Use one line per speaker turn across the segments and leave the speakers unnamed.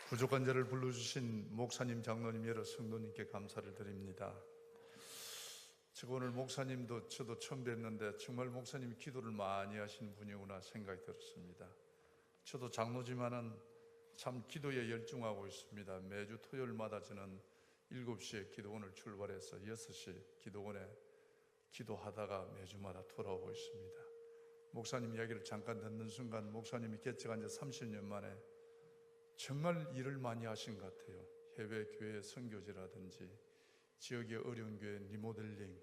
부족한 자를 불러주신 목사님, 장로님, 여러 성도님께 감사를 드립니다. 제가 오늘 목사님도 저도 처음 뵀는데 정말 목사님이 기도를 많이 하시는 분이구나 생각이 들었습니다. 저도 장로지만은 참 기도에 열중하고 있습니다. 매주 토요일마다 저는 7시에 기도원을 출발해서 6시 기도원에 기도하다가 매주마다 돌아오고 있습니다. 목사님 이야기를 잠깐 듣는 순간 목사님이 개척한 지 30년 만에 정말 일을 많이 하신 것 같아요. 해외 교회 선교지라든지 지역의 어려운 교회 리모델링,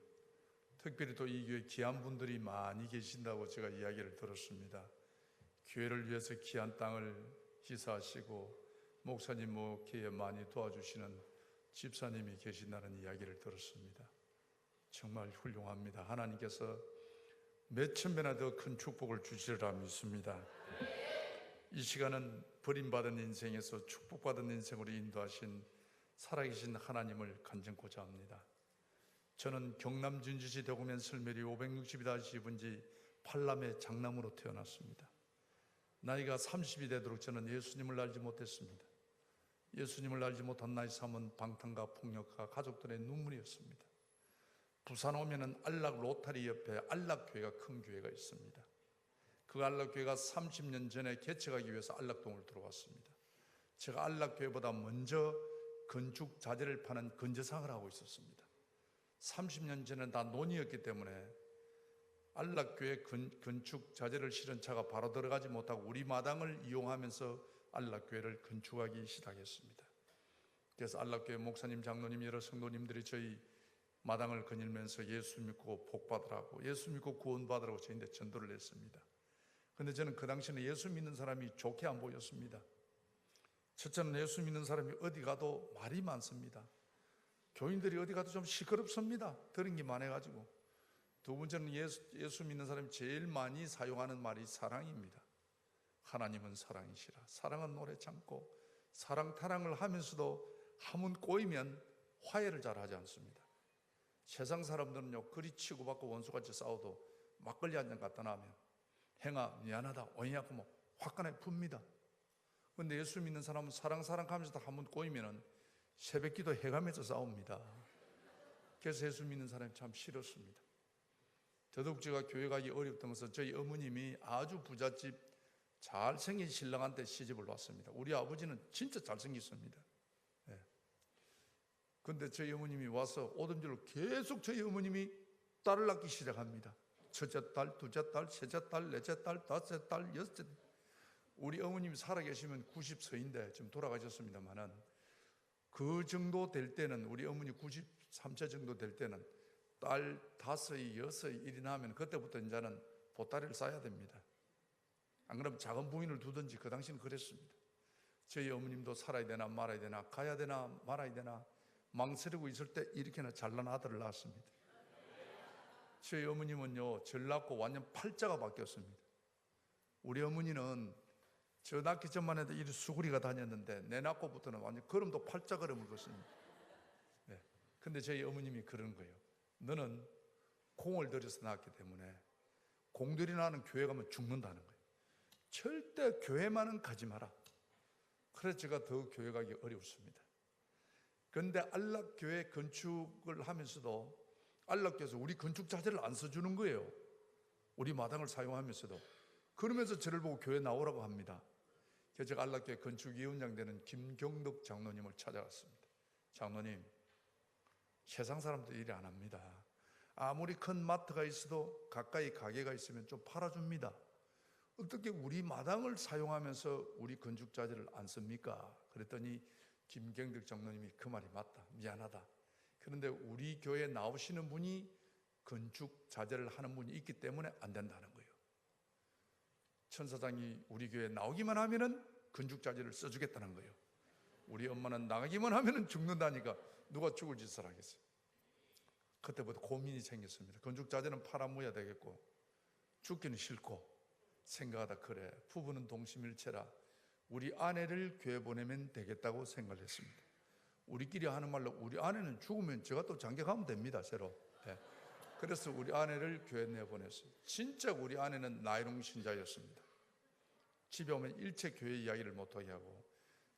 특별히 또 이 교회 귀한 분들이 많이 계신다고 제가 이야기를 들었습니다. 교회를 위해서 귀한 땅을 희사하시고 목사님 목회에 많이 도와주시는 집사님이 계신다는 이야기를 들었습니다. 정말 훌륭합니다. 하나님께서 몇천 배나 더 큰 축복을 주시리라 믿습니다. 이 시간은 버림받은 인생에서 축복받은 인생으로 인도하신 살아계신 하나님을 간증코자 합니다. 저는 경남 진주시 대구면 설매리 560-2분지 팔남의 장남으로 태어났습니다. 나이가 30이 되도록 저는 예수님을 알지 못했습니다. 예수님을 알지 못한 나의 삶은 방탕과 폭력과 가족들의 눈물이었습니다. 부산 오면은 안락 로타리 옆에 안락교회가 큰 교회가 있습니다. 그 안락교회가 30년 전에 개척하기 위해서 안락동을 들어왔습니다. 제가 안락교회보다 먼저 건축 자재를 파는 건재상을 하고 있었습니다. 30년 전에 다 논이었기 때문에 안락교회 건축 자재를 실은 차가 바로 들어가지 못하고 우리 마당을 이용하면서 안락교회를 건축하기 시작했습니다. 그래서 안락교회 목사님, 장로님, 여러 성도님들이 저희 마당을 거닐면서 예수 믿고 복 받으라고, 예수 믿고 구원 받으라고 저희한테 전도를 했습니다. 그런데 저는 그 당시에는 예수 믿는 사람이 좋게 안 보였습니다. 첫째는 예수 믿는 사람이 어디 가도 말이 많습니다. 교인들이 어디 가도 좀 시끄럽습니다. 들은 게 많아가지고. 두 번째는 예수 믿는 사람이 제일 많이 사용하는 말이 사랑입니다. 하나님은 사랑이시라. 사랑은 오래 참고 사랑 타랑을 하면서도 한번 꼬이면 화해를 잘 하지 않습니다. 세상 사람들은요, 그리 치고받고 원수같이 싸워도 막걸리 한 잔 갖다 놔면 행아 미안하다 오해하고 뭐 화끈하게 풉니다. 그런데 예수 믿는 사람은 사랑 하면서도 한번 꼬이면 새벽기도 해가면서 싸웁니다. 그래서 예수 믿는 사람이 참 싫었습니다. 더더욱 제가 교회 가기 어렵던 것은 저희 어머님이 아주 부잣집 잘생긴 신랑한테 시집을 왔습니다. 우리 아버지는 진짜 잘생겼습니다. 그런데 저희 어머님이 와서 오던 줄로 계속 저희 어머님이 딸을 낳기 시작합니다. 첫째 딸, 둘째 딸, 셋째 딸, 넷째 딸, 다섯째 딸, 여섯째 딸. 우리 어머님이 살아계시면 90세인데 지금 돌아가셨습니다만은 그 정도 될 때는, 우리 어머니 93세 정도 될 때는 딸 5, 6, 1이 나면 그때부터 이제는 보따리를 싸야 됩니다. 안 그러면 작은 부인을 두든지, 그 당시는 그랬습니다. 저희 어머님도 살아야 되나 말아야 되나, 가야 되나 말아야 되나 망설이고 있을 때 이렇게나 잘난 아들을 낳았습니다. 저희 어머님은요, 절 낳고 완전 팔자가 바뀌었습니다. 우리 어머니는 저 낳기 전만 해도 이리 수구리가 다녔는데 내 낳고부터는 완전 걸음도 팔자 걸음을 걷습니다. 근데 저희 어머님이 그러는 거예요. 너는 공을 들여서 낳았기 때문에 공들이 나는 교회 가면 죽는다는 거예요. 절대 교회만은 가지 마라. 그래서 제가 더 교회 가기 어려웠습니다. 그런데 안락교회 건축을 하면서도 안락교회에서 우리 건축 자재를 안 써주는 거예요. 우리 마당을 사용하면서도. 그러면서 저를 보고 교회 나오라고 합니다. 그래서 제가 안락교회 건축위원장 되는 김경덕 장로님을 찾아갔습니다. 장로님, 세상 사람들 일이 안 합니다. 아무리 큰 마트가 있어도 가까이 가게가 있으면 좀 팔아줍니다. 어떻게 우리 마당을 사용하면서 우리 건축 자재를 안 씁니까? 그랬더니 김경덕 장로님이 그 말이 맞다, 미안하다. 그런데 우리 교회에 나오시는 분이 건축 자재를 하는 분이 있기 때문에 안 된다는 거예요. 천사장이 우리 교회에 나오기만 하면은 건축 자재를 써주겠다는 거예요. 우리 엄마는 나가기만 하면은 죽는다니까 누가 죽을 짓을 하겠어요. 그때부터 고민이 생겼습니다. 건축 자재는 팔아먹어야 되겠고 죽기는 싫고 생각하다, 그래 부부는 동심일체라 우리 아내를 교회 보내면 되겠다고 생각을 했습니다. 우리끼리 하는 말로 우리 아내는 죽으면 제가 또 장가가면 됩니다, 새로. 그래서 우리 아내를 교회 내보냈어요. 진짜 우리 아내는 나이롱 신자였습니다. 집에 오면 일체 교회 이야기를 못하게 하고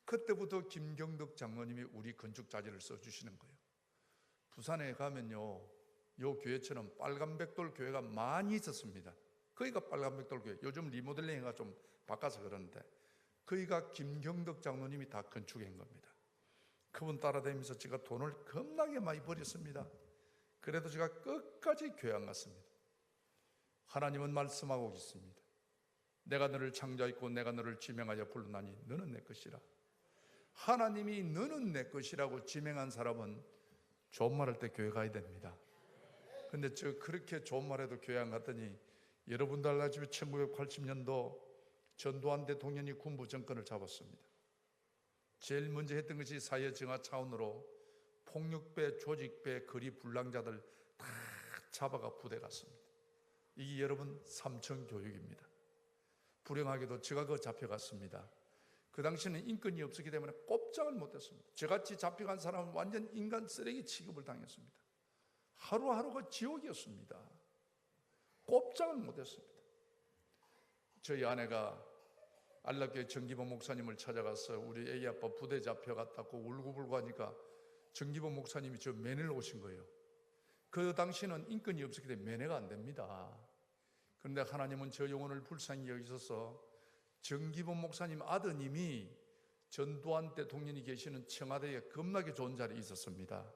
그때부터 김경덕 장로님이 우리 건축 자재를 써주시는 거예요. 부산에 가면요, 요 교회처럼 빨간백돌 교회가 많이 있었습니다. 거기가 빨간백돌 교회, 요즘 리모델링해가 좀 바꿔서 그러는데 거기가 김경덕 장로님이 다 건축한 겁니다. 그분 따라다니면서 제가 돈을 겁나게 많이 버렸습니다. 그래도 제가 끝까지 교회 안 갔습니다. 하나님은 말씀하고 있습니다. 내가 너를 창조했고 내가 너를 지명하여 불렀나니 너는 내 것이라. 하나님이 너는 내 것이라고 지명한 사람은 좋은 말 할 때 교회 가야 됩니다. 근데 저 그렇게 좋은 말해도 교회 안 갔더니 여러분들 알다시피 1980년도 전두환 대통령이 군부 정권을 잡았습니다. 제일 먼저 했던 것이 사회 정화 차원으로 폭력배, 조직배, 거리 불량자들 다 잡아가 부대 갔습니다. 이게 여러분 삼천교육입니다. 불행하게도 제가 그 잡혀갔습니다. 그 당시에는 인권이 없었기 때문에 꼼짝을 못했습니다. 저같이 잡혀간 사람은 완전 인간 쓰레기 취급을 당했습니다. 하루하루가 지옥이었습니다. 꼼짝을 못했습니다. 저희 아내가 안락교회 정기범 목사님을 찾아가서 우리 애기 아빠 부대 잡혀갔다고 울고불고 하니까 정기범 목사님이 저 면회를 오신 거예요. 그 당시에는 인권이 없었기 때문에 면회가 안 됩니다. 그런데 하나님은 저 영혼을 불쌍히 여기셔서 정기범 목사님 아드님이 전두환 대통령이 계시는 청와대에 겁나게 좋은 자리에 있었습니다.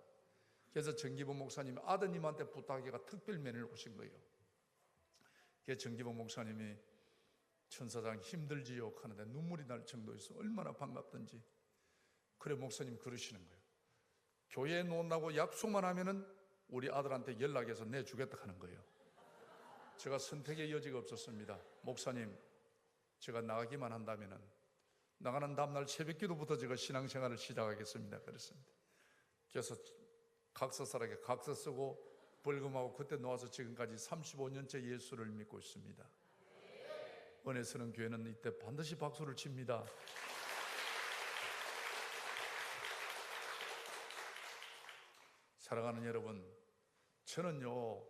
그래서 정기범 목사님 아드님한테 부탁해가 특별 면회를 오신 거예요. 그래서 정기범 목사님이 천사장 힘들지요 하는데 눈물이 날 정도였어. 얼마나 반갑던지. 그래 목사님 그러시는 거예요. 교회에 놓는다고 약속만 하면은 우리 아들한테 연락해서 내주겠다 하는 거예요. 제가 선택의 여지가 없었습니다. 목사님, 제가 나가기만 한다면은 나가는 다음날 새벽기도부터 제가 신앙생활을 시작하겠습니다. 그랬습니다. 그래서 각서살에게 각서 쓰고 벌금하고 그때 놓아서 지금까지 35년째 예수를 믿고 있습니다. 은혜 쓰는 교회는 이때 반드시 박수를 칩니다. 사랑하는 여러분, 저는요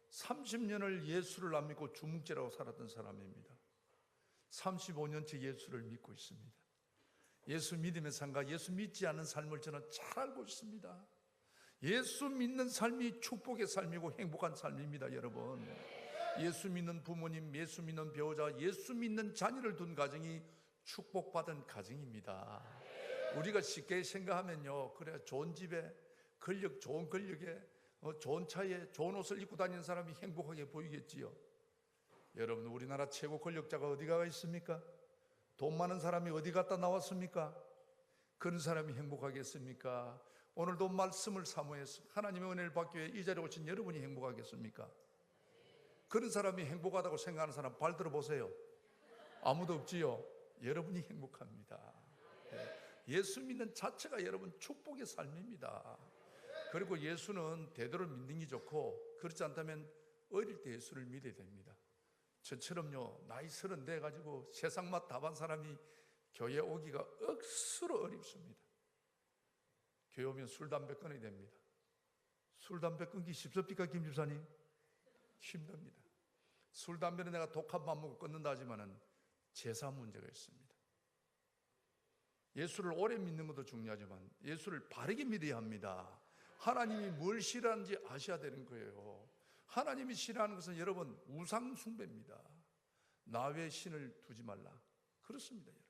30년을 예수를 안 믿고 주묵제라고 살았던 사람입니다. 35년째 예수를 믿고 있습니다. 예수 믿음의 삶과 예수 믿지 않는 삶을 저는 잘 알고 있습니다. 예수 믿는 삶이 축복의 삶이고 행복한 삶입니다. 여러분, 예수 믿는 부모님, 예수 믿는 배우자, 예수 믿는 자녀를 둔 가정이 축복받은 가정입니다. 우리가 쉽게 생각하면요, 그래 좋은 집에 권력, 좋은 권력에 좋은 차에 좋은 옷을 입고 다니는 사람이 행복하게 보이겠지요. 여러분, 우리나라 최고 권력자가 어디가 있습니까? 돈 많은 사람이 어디 갔다 나왔습니까? 그런 사람이 행복하겠습니까? 오늘도 말씀을 사모해서 하나님의 은혜를 받기 위해 이 자리에 오신 여러분이 행복하겠습니까? 그런 사람이 행복하다고 생각하는 사람 발 들어보세요. 아무도 없지요? 여러분이 행복합니다. 예수 믿는 자체가 여러분 축복의 삶입니다. 그리고 예수는 대도를 믿는 게 좋고, 그렇지 않다면 어릴 때 예수를 믿어야 됩니다. 저처럼요 나이 30 가지고 세상 맛 다 본 사람이 교회 오기가 억수로 어렵습니다. 교회 오면 술 담배 끊어야 됩니다. 술 담배 끊기 쉽습니까, 김 집사님? 힘듭니다. 술 담배는 내가 독 한 번 먹고 끊는다 하지만은 제사 문제가 있습니다. 예수를 오래 믿는 것도 중요하지만 예수를 바르게 믿어야 합니다. 하나님이 뭘 싫어하는지 아셔야 되는 거예요. 하나님이 싫어하는 것은 여러분 우상 숭배입니다. 나 외에 신을 두지 말라. 그렇습니다, 여러분.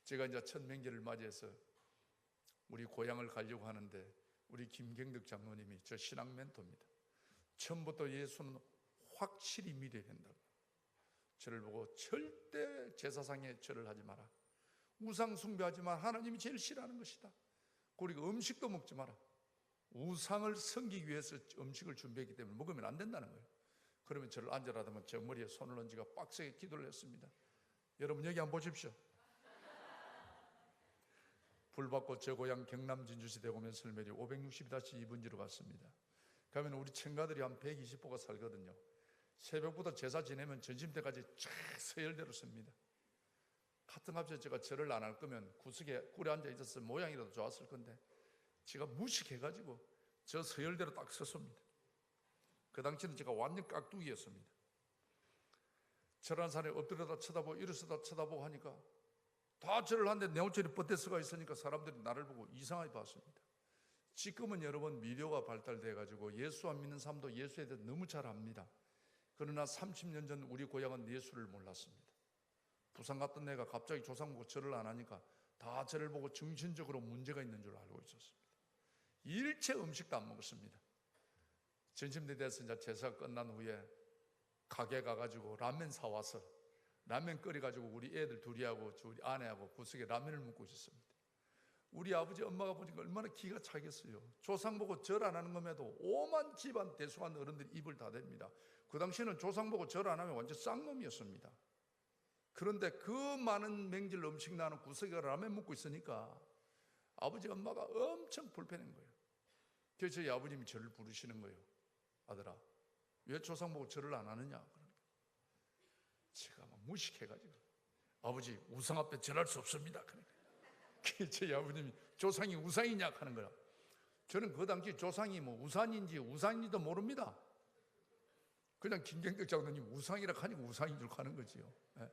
제가 이제 첫 명절을 맞이해서 우리 고향을 가려고 하는데 우리 김경덕 장로님이 저 신앙 멘토입니다. 처음부터 예수는 확실히 믿어야 된다고. 저를 보고 절대 제사상에 절을 하지 마라. 우상 숭배하지 마라. 하나님이 제일 싫어하는 것이다. 그리고 음식도 먹지 마라. 우상을 섬기기 위해서 음식을 준비했기 때문에 먹으면 안 된다는 거예요. 그러면 저를 앉으라더면 제 머리에 손을 얹어가 빡세게 기도를 했습니다. 여러분 여기 한번 보십시오. 불받고 제 고향 경남 진주시 대고면 설매리 560-2번지로 갔습니다. 가면 우리 청가들이 한 120호가 살거든요. 새벽부터 제사 지내면 점심때까지 쫙 서열대로 씁니다. 가뜩합쳐 제가 절을 안 할 거면 구석에 꿀에 앉아 있었을 모양이라도 좋았을 건데 제가 무식해가지고 저 서열대로 딱 섰습니다. 그 당시는 제가 완전 깍두기였습니다. 절하는 사람이 엎드려다 쳐다보고 일어서다 쳐다보고 하니까 다 절을 하는데 내 옷처리 버테스가 있으니까 사람들이 나를 보고 이상하게 봤습니다. 지금은 여러분 미디어가 발달돼 가지고 예수 안 믿는 사람도 예수에 대해 너무 잘 압니다. 그러나 30년 전 우리 고향은 예수를 몰랐습니다. 부산 갔던 내가 갑자기 조상 보고 절을 안 하니까 다 저를 보고 정신적으로 문제가 있는 줄 알고 있었습니다. 일체 음식도 안 먹었습니다. 전심대 돼서 이제 제사가 끝난 후에 가게 가가지고 라면 사와서 라면 끓여가지고 우리 애들 둘이하고 우리 아내하고 구석에 라면을 먹고 있었습니다. 우리 아버지 엄마가 보니까 얼마나 기가 차겠어요. 조상 보고 절 안 하는 것에도 오만 집안 대수한 어른들이 입을 다 댑니다. 그 당시에는 조상 보고 절 안 하면 완전 쌍놈이었습니다. 그런데 그 많은 명절 음식 나는 구석에 라면 먹고 있으니까 아버지 엄마가 엄청 불편한 거예요. 그래서 저희 아버님이 저를 부르시는 거예요. 아들아, 왜 조상 보고 절을 안 하느냐? 제가 막 무식해가지고 아버지 우상 앞에 절할 수 없습니다. 그러니까 저희 아버님이 조상이 우상이냐 하는 거야. 저는 그 당시 조상이 뭐 우산인지 우상인지도 모릅니다. 그냥 김경덕 장로님 우상이라 하니까 우상인 줄 아는 거지요. 예.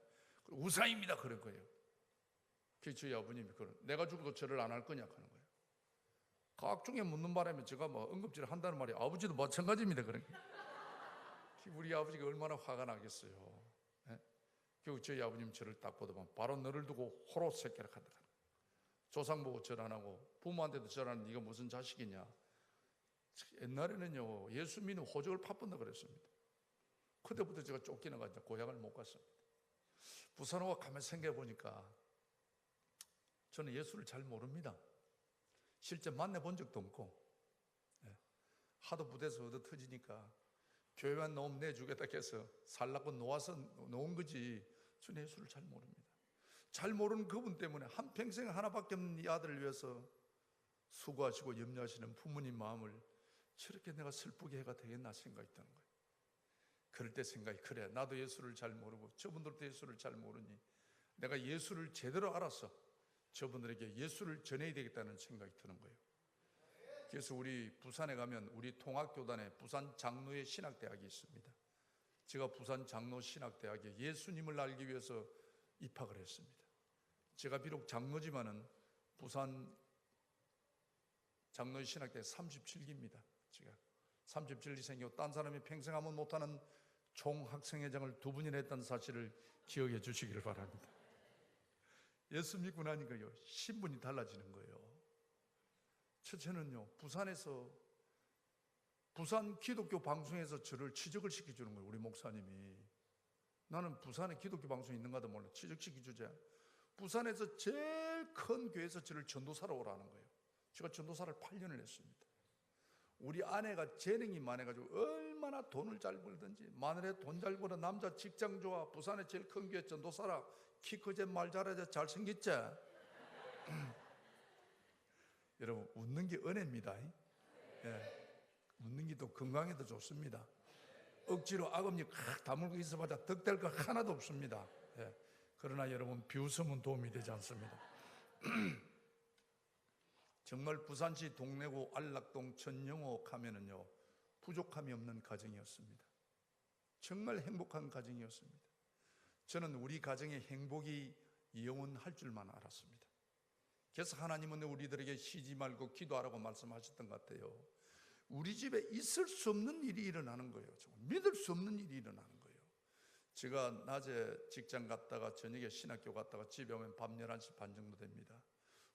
우상입니다 그런 거예요. 그래서 저희 아버님이 내가 죽어도 절을 안 할 거냐 하는 거예요. 각종에 묻는 바람에 제가 뭐 응급질을 한다는 말이 아버지도 마찬가지입니다. 그러니까 우리 아버지가 얼마나 화가 나겠어요. 예? 결국 저희 아버님 저를 딱 보더만 바로 너를 두고 호로 새끼라 한다. 조상 보고 절 안 하고 부모한테도 절 안 하는 네가 무슨 자식이냐. 옛날에는요 예수 믿는 호적을 파본다 그랬습니다. 그때부터 제가 쫓겨나가지고 고향을 못 갔습니다. 부산 와 가면 생각해 보니까 저는 예수를 잘 모릅니다. 실제 만나본 적도 없고 하도 부대에서 얻어 터지니까 교회만 놓으면 내주겠다 해서 살라고 놓아서 놓은 거지 저는 예수를 잘 모릅니다. 잘 모르는 그분 때문에 한평생 하나밖에 없는 이 아들을 위해서 수고하시고 염려하시는 부모님 마음을 저렇게 내가 슬프게 해가 되겠나 생각이 드는 거예요. 그럴 때 생각이 그래 나도 예수를 잘 모르고 저분들도 예수를 잘 모르니 내가 예수를 제대로 알아서 저분들에게 예수를 전해야 되겠다는 생각이 드는 거예요. 그래서 우리 부산에 가면 우리 통합교단에 부산 장로의 신학대학이 있습니다. 제가 부산 장로 신학대학에 예수님을 알기 위해서 입학을 했습니다. 제가 비록 장로지만은 부산 장로의 신학대학 37기입니다. 제가 37기 생기고 딴 사람이 평생 하면 못하는 총학생회장을 2분이나 했다는 사실을 기억해 주시기를 바랍니다. 예수 믿고 나니까요 신분이 달라지는 거예요. 첫째는요 부산에서 부산 기독교 방송에서 저를 취직을 시켜주는 거예요. 우리 목사님이. 나는 부산에 기독교 방송이 있는가도 몰라. 취직시켜주자. 부산에서 제일 큰 교회에서 저를 전도사로 오라는 거예요. 제가 전도사를 8년을 했습니다. 우리 아내가 재능이 많아가지고 얼마나 돈을 잘 벌든지 마늘에 돈 잘 벌어 남자 직장 좋아 부산에 제일 큰 교회 전도사라 키 크지 말 잘하지 잘생겼지. 여러분 웃는 게 은혜입니다. 예. 웃는 게 또 건강에도 좋습니다. 억지로 악음력 다물고 있어봐야 득될 거 하나도 없습니다. 예. 그러나 여러분 비웃음은 도움이 되지 않습니다. 정말 부산시 동래구 안락동 천영호 가면은요 부족함이 없는 가정이었습니다. 정말 행복한 가정이었습니다. 저는 우리 가정의 행복이 영원할 줄만 알았습니다. 그래서 하나님은 우리들에게 쉬지 말고 기도하라고 말씀하셨던 것 같아요. 우리 집에 있을 수 없는 일이 일어나는 거예요. 정말 믿을 수 없는 일이 일어나는 거예요. 제가 낮에 직장 갔다가 저녁에 신학교 갔다가 집에 오면 밤 11시 반 정도 됩니다.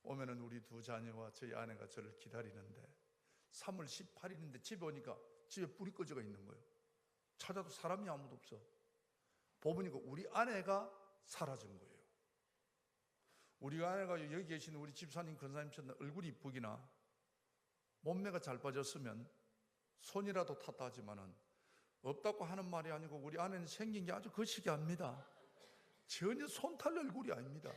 오면은 우리 2 자녀와 저희 아내가 저를 기다리는데 3월 18일인데 집에 오니까 집에 불이 꺼져 있는 거예요. 찾아도 사람이 아무도 없어. 보니까 우리 아내가 사라진 거예요. 우리 아내가 여기 계시는 우리 집사님 권사님처럼 얼굴이 이쁘기나 몸매가 잘 빠졌으면 손이라도 탔다 하지만은 없다고 하는 말이 아니고 우리 아내는 생긴 게 아주 거시기합니다. 전혀 손 탈 얼굴이 아닙니다.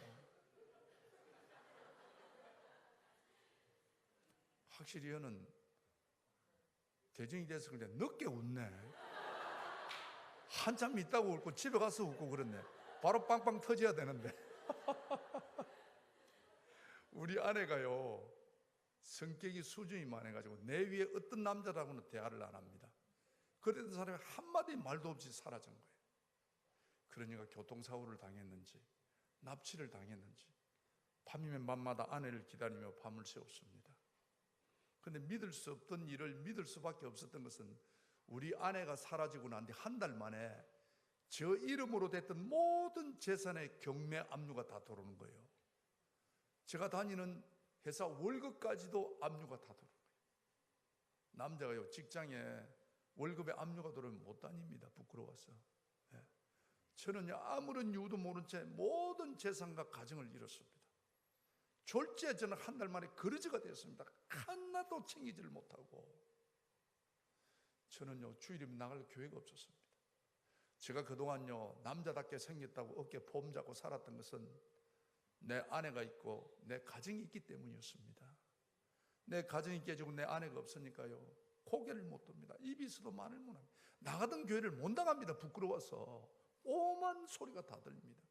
확실히 얘는 대정이 돼서 그런데 늦게 웃네. 한참 있다고 웃고 집에 가서 웃고 그랬네. 바로 빵빵 터져야 되는데. 우리 아내가요 성격이 수준이 많아가지고 내 위에 어떤 남자라고는 대화를 안 합니다. 그랬던 사람이 한마디 말도 없이 사라진 거예요. 그러니까 교통사고를 당했는지 납치를 당했는지 밤이면 밤마다 아내를 기다리며 밤을 새웠습니다. 그런데 믿을 수 없던 일을 믿을 수밖에 없었던 것은 우리 아내가 사라지고 난 뒤 한 달 만에 저 이름으로 됐던 모든 재산의 경매 압류가 다 들어오는 거예요. 제가 다니는 회사 월급까지도 압류가 다 들어오는 거예요. 남자가요, 직장에 월급에 압류가 들어오면 못 다닙니다. 부끄러워서. 예. 저는요, 아무런 이유도 모른 채 모든 재산과 가정을 잃었습니다. 졸지에 저는 한 달 만에 거르지가 되었습니다. 하나도 챙기지를 못하고. 저는요, 주일이면 나갈 교회가 없었습니다. 제가 그동안요, 남자답게 생겼다고 어깨 폼 잡고 살았던 것은 내 아내가 있고 내 가정이 있기 때문이었습니다. 내 가정이 깨지고 내 아내가 없으니까요, 고개를 못 듭니다. 입이 있어도 말을 못합니다. 나가던 교회를 못 나갑니다. 부끄러워서. 오만 소리가 다 들립니다.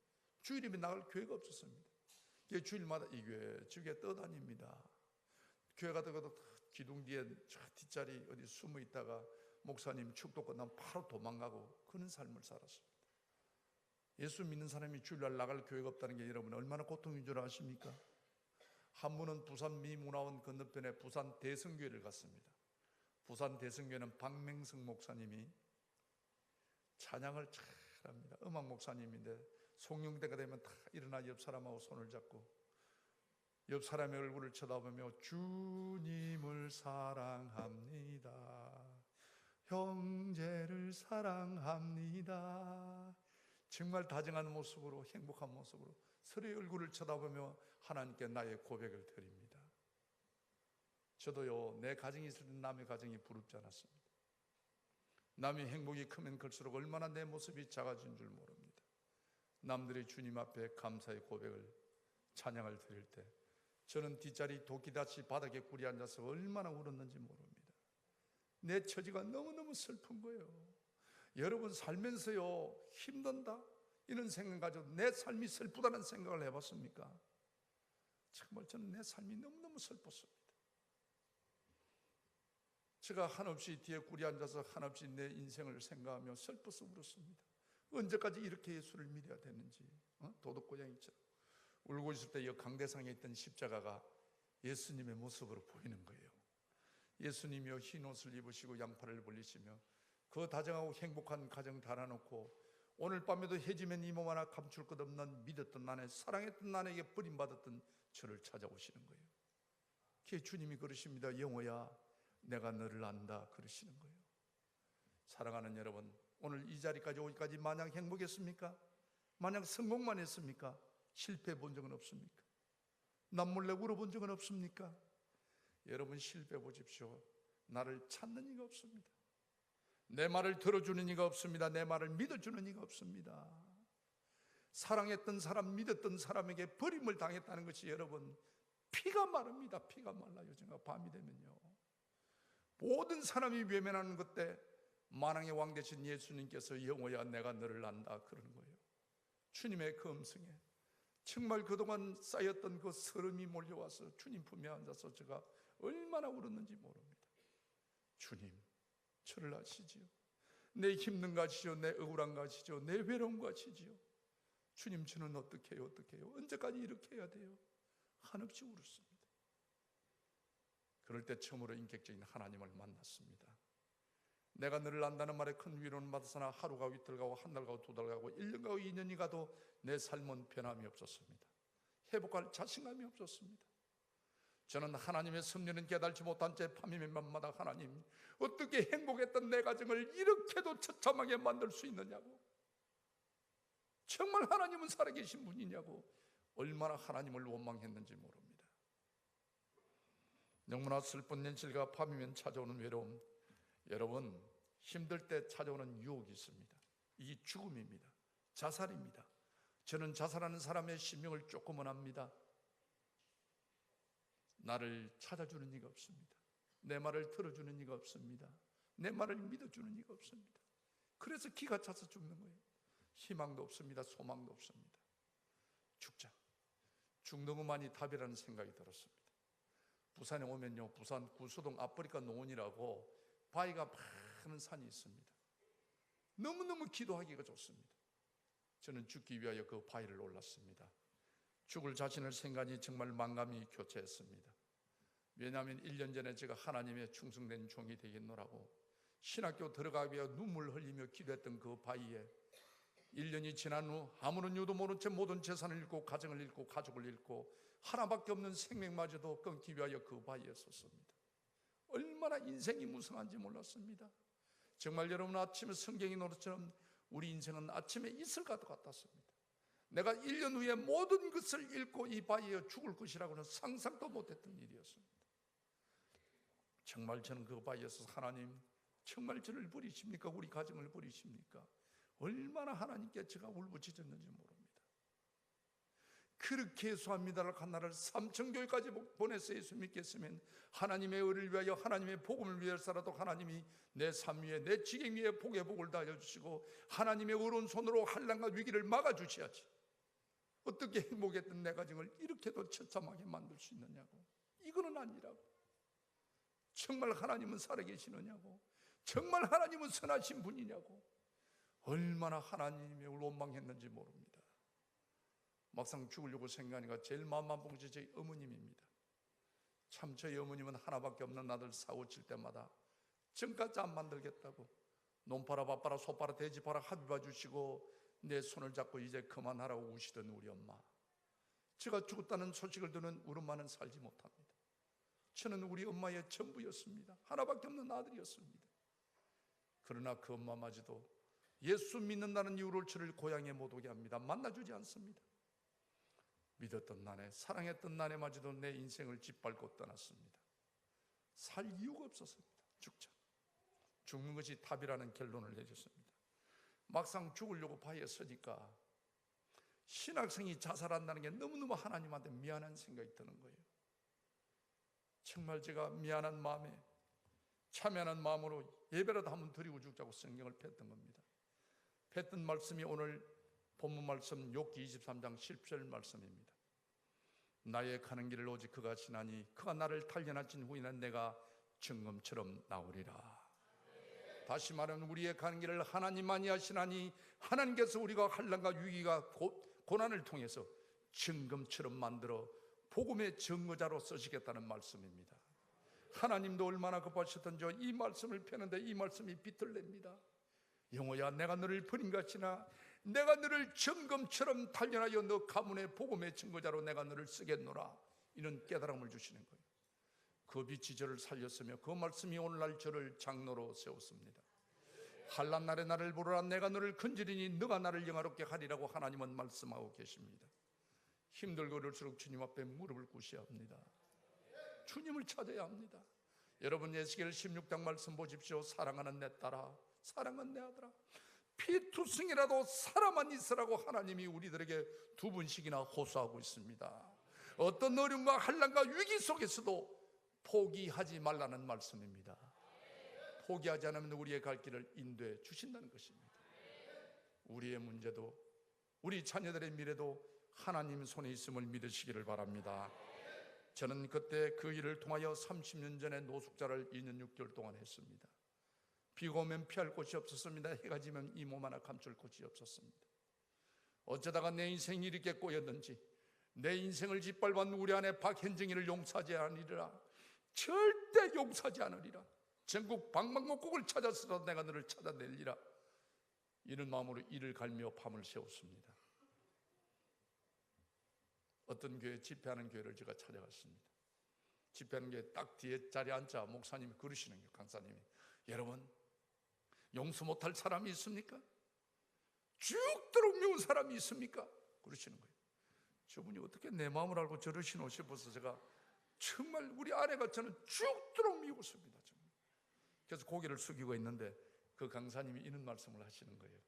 주일이면 나갈 교회가 없었습니다. 주일마다 이 교회 저 교회 떠다닙니다. 교회 가다가도 기둥 뒤에 저 뒷자리 어디 숨어 있다가 목사님 축도 끝나면 바로 도망가고 그런 삶을 살았습니다. 예수 믿는 사람이 주일날 나갈 교회가 없다는 게 여러분 얼마나 고통인 줄 아십니까? 한 분은 부산 미문화원 건너편에 부산 대성교회를 갔습니다. 부산 대성교회는 박맹성 목사님이 찬양을 잘합니다. 음악 목사님인데 송영대가 되면 다 일어나 옆 사람하고 손을 잡고 옆 사람의 얼굴을 쳐다보며 주님을 사랑합니다. 형제를 사랑합니다. 정말 다정한 모습으로 행복한 모습으로 서로의 얼굴을 쳐다보며 하나님께 나의 고백을 드립니다. 저도요, 내 가정이 있을 때 남의 가정이 부럽지 않았습니다. 남의 행복이 크면 클수록 얼마나 내 모습이 작아진 줄 모릅니다. 남들의 주님 앞에 감사의 고백을 찬양을 드릴 때 저는 뒷자리 도끼다치 바닥에 꿇이 앉아서 얼마나 울었는지 모릅니다. 내 처지가 너무너무 슬픈 거예요. 여러분 살면서요, 힘든다 이런 생각 가지고 내 삶이 슬프다는 생각을 해봤습니까? 정말 저는 내 삶이 너무너무 슬펐습니다. 제가 한없이 뒤에 꿇이 앉아서 한없이 내 인생을 생각하며 슬퍼서 울었습니다. 언제까지 이렇게 예수를 믿어야 되는지, 도둑고양이처럼 울고 있을 때 이 강대상에 있던 십자가가 예수님의 모습으로 보이는 거예요. 예수님이요, 흰 옷을 입으시고 양팔을 벌리시며 그 다정하고 행복한 가정 달아놓고 오늘 밤에도 해지면 이 몸 하나 감출 것 없는 믿었던 나네, 사랑했던 나에게 버림받았던 저를 찾아오시는 거예요. 그게 주님이 그러십니다. 영호야, 내가 너를 안다 그러시는 거예요. 사랑하는 여러분, 오늘 이 자리까지 오기까지 마냥 행복했습니까? 마냥 성공만 했습니까? 실패해 본 적은 없습니까? 남몰래 울어본 적은 없습니까? 여러분 실패해 보십시오. 나를 찾는 이가 없습니다. 내 말을 들어주는 이가 없습니다. 내 말을 믿어주는 이가 없습니다. 사랑했던 사람, 믿었던 사람에게 버림을 당했다는 것이 여러분 피가 마릅니다. 피가 말라요. 제가 밤이 되면요, 모든 사람이 외면하는 그때 만왕의 왕 되신 예수님께서 영호야 내가 너를 안다 그러는 거예요. 주님의 그 음성에 정말 그동안 쌓였던 그 서름이 몰려와서 주님 품에 앉아서 제가 얼마나 울었는지 모릅니다. 주님, 저를 아시지요. 내 힘든 거 아시죠. 내 억울한 거 아시죠. 내 외로운 거 아시지요. 주님, 저는 어떻게 해요? 어떻게 해요? 언제까지 이렇게 해야 돼요? 한없이 울었습니다. 그럴 때 처음으로 인격적인 하나님을 만났습니다. 내가 너를 안다는 말에 큰 위로는 받았으나 하루가 이틀 가고 한 달 가고 두 달 가고 1년 가고 2년이 가도 내 삶은 변함이 없었습니다. 회복할 자신감이 없었습니다. 저는 하나님의 섭리는 깨달지 못한 채 밤이면 밤마다 하나님, 어떻게 행복했던 내 가정을 이렇게도 처참하게 만들 수 있느냐고, 정말 하나님은 살아계신 분이냐고 얼마나 하나님을 원망했는지 모릅니다. 너무나 슬픈 현실과 밤이면 찾아오는 외로움, 여러분 힘들 때 찾아오는 유혹이 있습니다. 이게 죽음입니다. 자살입니다. 저는 자살하는 사람의 심령을 조금은 압니다. 나를 찾아주는 이가 없습니다. 내 말을 들어주는 이가 없습니다. 내 말을 믿어주는 이가 없습니다. 그래서 기가 차서 죽는 거예요. 희망도 없습니다. 소망도 없습니다. 죽자, 죽는 것만이 답이라는 생각이 들었습니다. 부산에 오면요, 부산 구수동 아프리카 농원이라고 바위가 많은 산이 있습니다. 너무너무 기도하기가 좋습니다. 저는 죽기 위하여 그 바위를 올랐습니다. 죽을 자신을 생각하니 정말 만감이 교체했습니다. 왜냐하면 1년 전에 제가 하나님의 충성된 종이 되겠노라고 신학교 들어가기 위해 눈물 흘리며 기도했던 그 바위에 1년이 지난 후 아무런 이유도 모른 채 모든 재산을 잃고 가정을 잃고 가족을 잃고 하나밖에 없는 생명마저도 끊기 위하여 그 바위에 섰습니다. 얼마나 인생이 무성한지 몰랐습니다. 정말 여러분, 아침에 성경이 노릇처럼 우리 인생은 아침에 이슬과도 같았습니다. 내가 1년 후에 모든 것을 잃고 이 바위에 죽을 것이라고는 상상도 못했던 일이었습니다. 정말 저는 그 바위에서 하나님, 정말 저를 버리십니까? 우리 가정을 버리십니까? 얼마나 하나님께 제가 울부짖었는지 모릅니다. 그렇게 예수합니다를 한 나를 삼천교회까지 보내서 예수 믿겠으면 하나님의 의를 위하여, 하나님의 복음을 위해서라도 하나님이 내 삶 위에, 내 지경 위에 복의 복을 다하여 주시고 하나님의 의로운 손으로 환난과 위기를 막아주셔야지. 어떻게 행복했던 내 가정을 이렇게도 처참하게 만들 수 있느냐고. 이거는 아니라고. 정말 하나님은 살아계시느냐고. 정말 하나님은 선하신 분이냐고. 얼마나 하나님의 원망했는지 모릅니다. 막상 죽으려고 생각하니까 제일 마음 아픈 것이 저희 어머님입니다. 참 저희 어머님은 하나밖에 없는 아들 사고 칠 때마다 전까지 안 만들겠다고 논 팔아 밭 팔아 소 팔아 돼지 팔아 합의 봐주시고 내 손을 잡고 이제 그만하라고 우시던 우리 엄마. 제가 죽었다는 소식을 듣는 우리 엄마는 살지 못합니다. 저는 우리 엄마의 전부였습니다. 하나밖에 없는 아들이었습니다. 그러나 그 엄마마저도 예수 믿는다는 이유로 저를 고향에 못 오게 합니다. 만나주지 않습니다. 믿었던 나네, 사랑했던 나네마저도 내 인생을 짓밟고 떠났습니다. 살 이유가 없었습니다. 죽자. 죽는 것이 답이라는 결론을 내렸습니다. 막상 죽으려고 바위에 서니까 신학생이 자살한다는 게 너무너무 하나님한테 미안한 생각이 드는 거예요. 정말 제가 미안한 마음에 참여하는 마음으로 예배라도 한번 드리고 죽자고 성경을 폈던 겁니다. 폈던 말씀이 오늘 본문 말씀 욥기 23장 10절 말씀입니다. 나의 가는 길을 오직 그가 지나니 그가 나를 단련하신 후에는 내가 증검처럼 나오리라. 다시 말하면 우리의 가는 길을 하나님만이 하시나니 하나님께서 우리가 환난과 위기가 고난을 통해서 증검처럼 만들어 복음의 증거자로 쓰시겠다는 말씀입니다. 하나님도 얼마나 급하셨던지 이 말씀을 펴는데 이 말씀이 비틀립니다. 영호야, 내가 너를 버린 것이나 내가 너를 점검처럼 단련하여 너 가문의 복음의 증거자로 내가 너를 쓰겠노라. 이런 깨달음을 주시는 거예요. 그 빛이 저를 살렸으며 그 말씀이 오늘날 저를 장로로 세웠습니다. 환난 날에 나를 부르라. 내가 너를 건지리니 너가 나를 영화롭게 하리라고 하나님은 말씀하고 계십니다. 힘들고 그럴수록 주님 앞에 무릎을 꿇으셔야 합니다. 주님을 찾아야 합니다. 여러분, 에스겔 16장 말씀 보십시오. 사랑하는 내 딸아, 사랑하는 내 아들아, 피투성이라도 살아만 있으라고 하나님이 우리들에게 두 번씩이나 호소하고 있습니다. 어떤 어려움과 환난과 위기 속에서도 포기하지 말라는 말씀입니다. 포기하지 않으면 우리의 갈 길을 인도해 주신다는 것입니다. 우리의 문제도 우리 자녀들의 미래도 하나님 손에 있음을 믿으시기를 바랍니다. 저는 그때 그 일을 통하여 30년 전에 노숙자를 2년 6개월 동안 했습니다. 비가 오면 피할 곳이 없었습니다. 해가 지면 이 몸 하나 감출 곳이 없었습니다. 어쩌다가 내 인생이 이렇게 꼬였는지, 내 인생을 짓밟은 우리 아내 박현정이를 용서하지 않으리라. 절대 용서하지 않으리라. 전국 방방곡곡을 찾아서라도 내가 너를 찾아내리라. 이런 마음으로 이를 갈며 밤을 새웠습니다. 어떤 교회, 집회하는 교회를 제가 찾아갔습니다. 집회하는 교회 딱 뒤에 자리에 앉아 목사님이 그러시는 거예요. 강사님이, 여러분, 용서 못할 사람이 있습니까? 죽도록 미운 사람이 있습니까? 그러시는 거예요. 저분이 어떻게 내 마음을 알고 저러시노 싶어서 제가 정말 우리 아내가 저는 죽도록 미웠습니다. 정말. 그래서 고개를 숙이고 있는데 그 강사님이 이런 말씀을 하시는 거예요.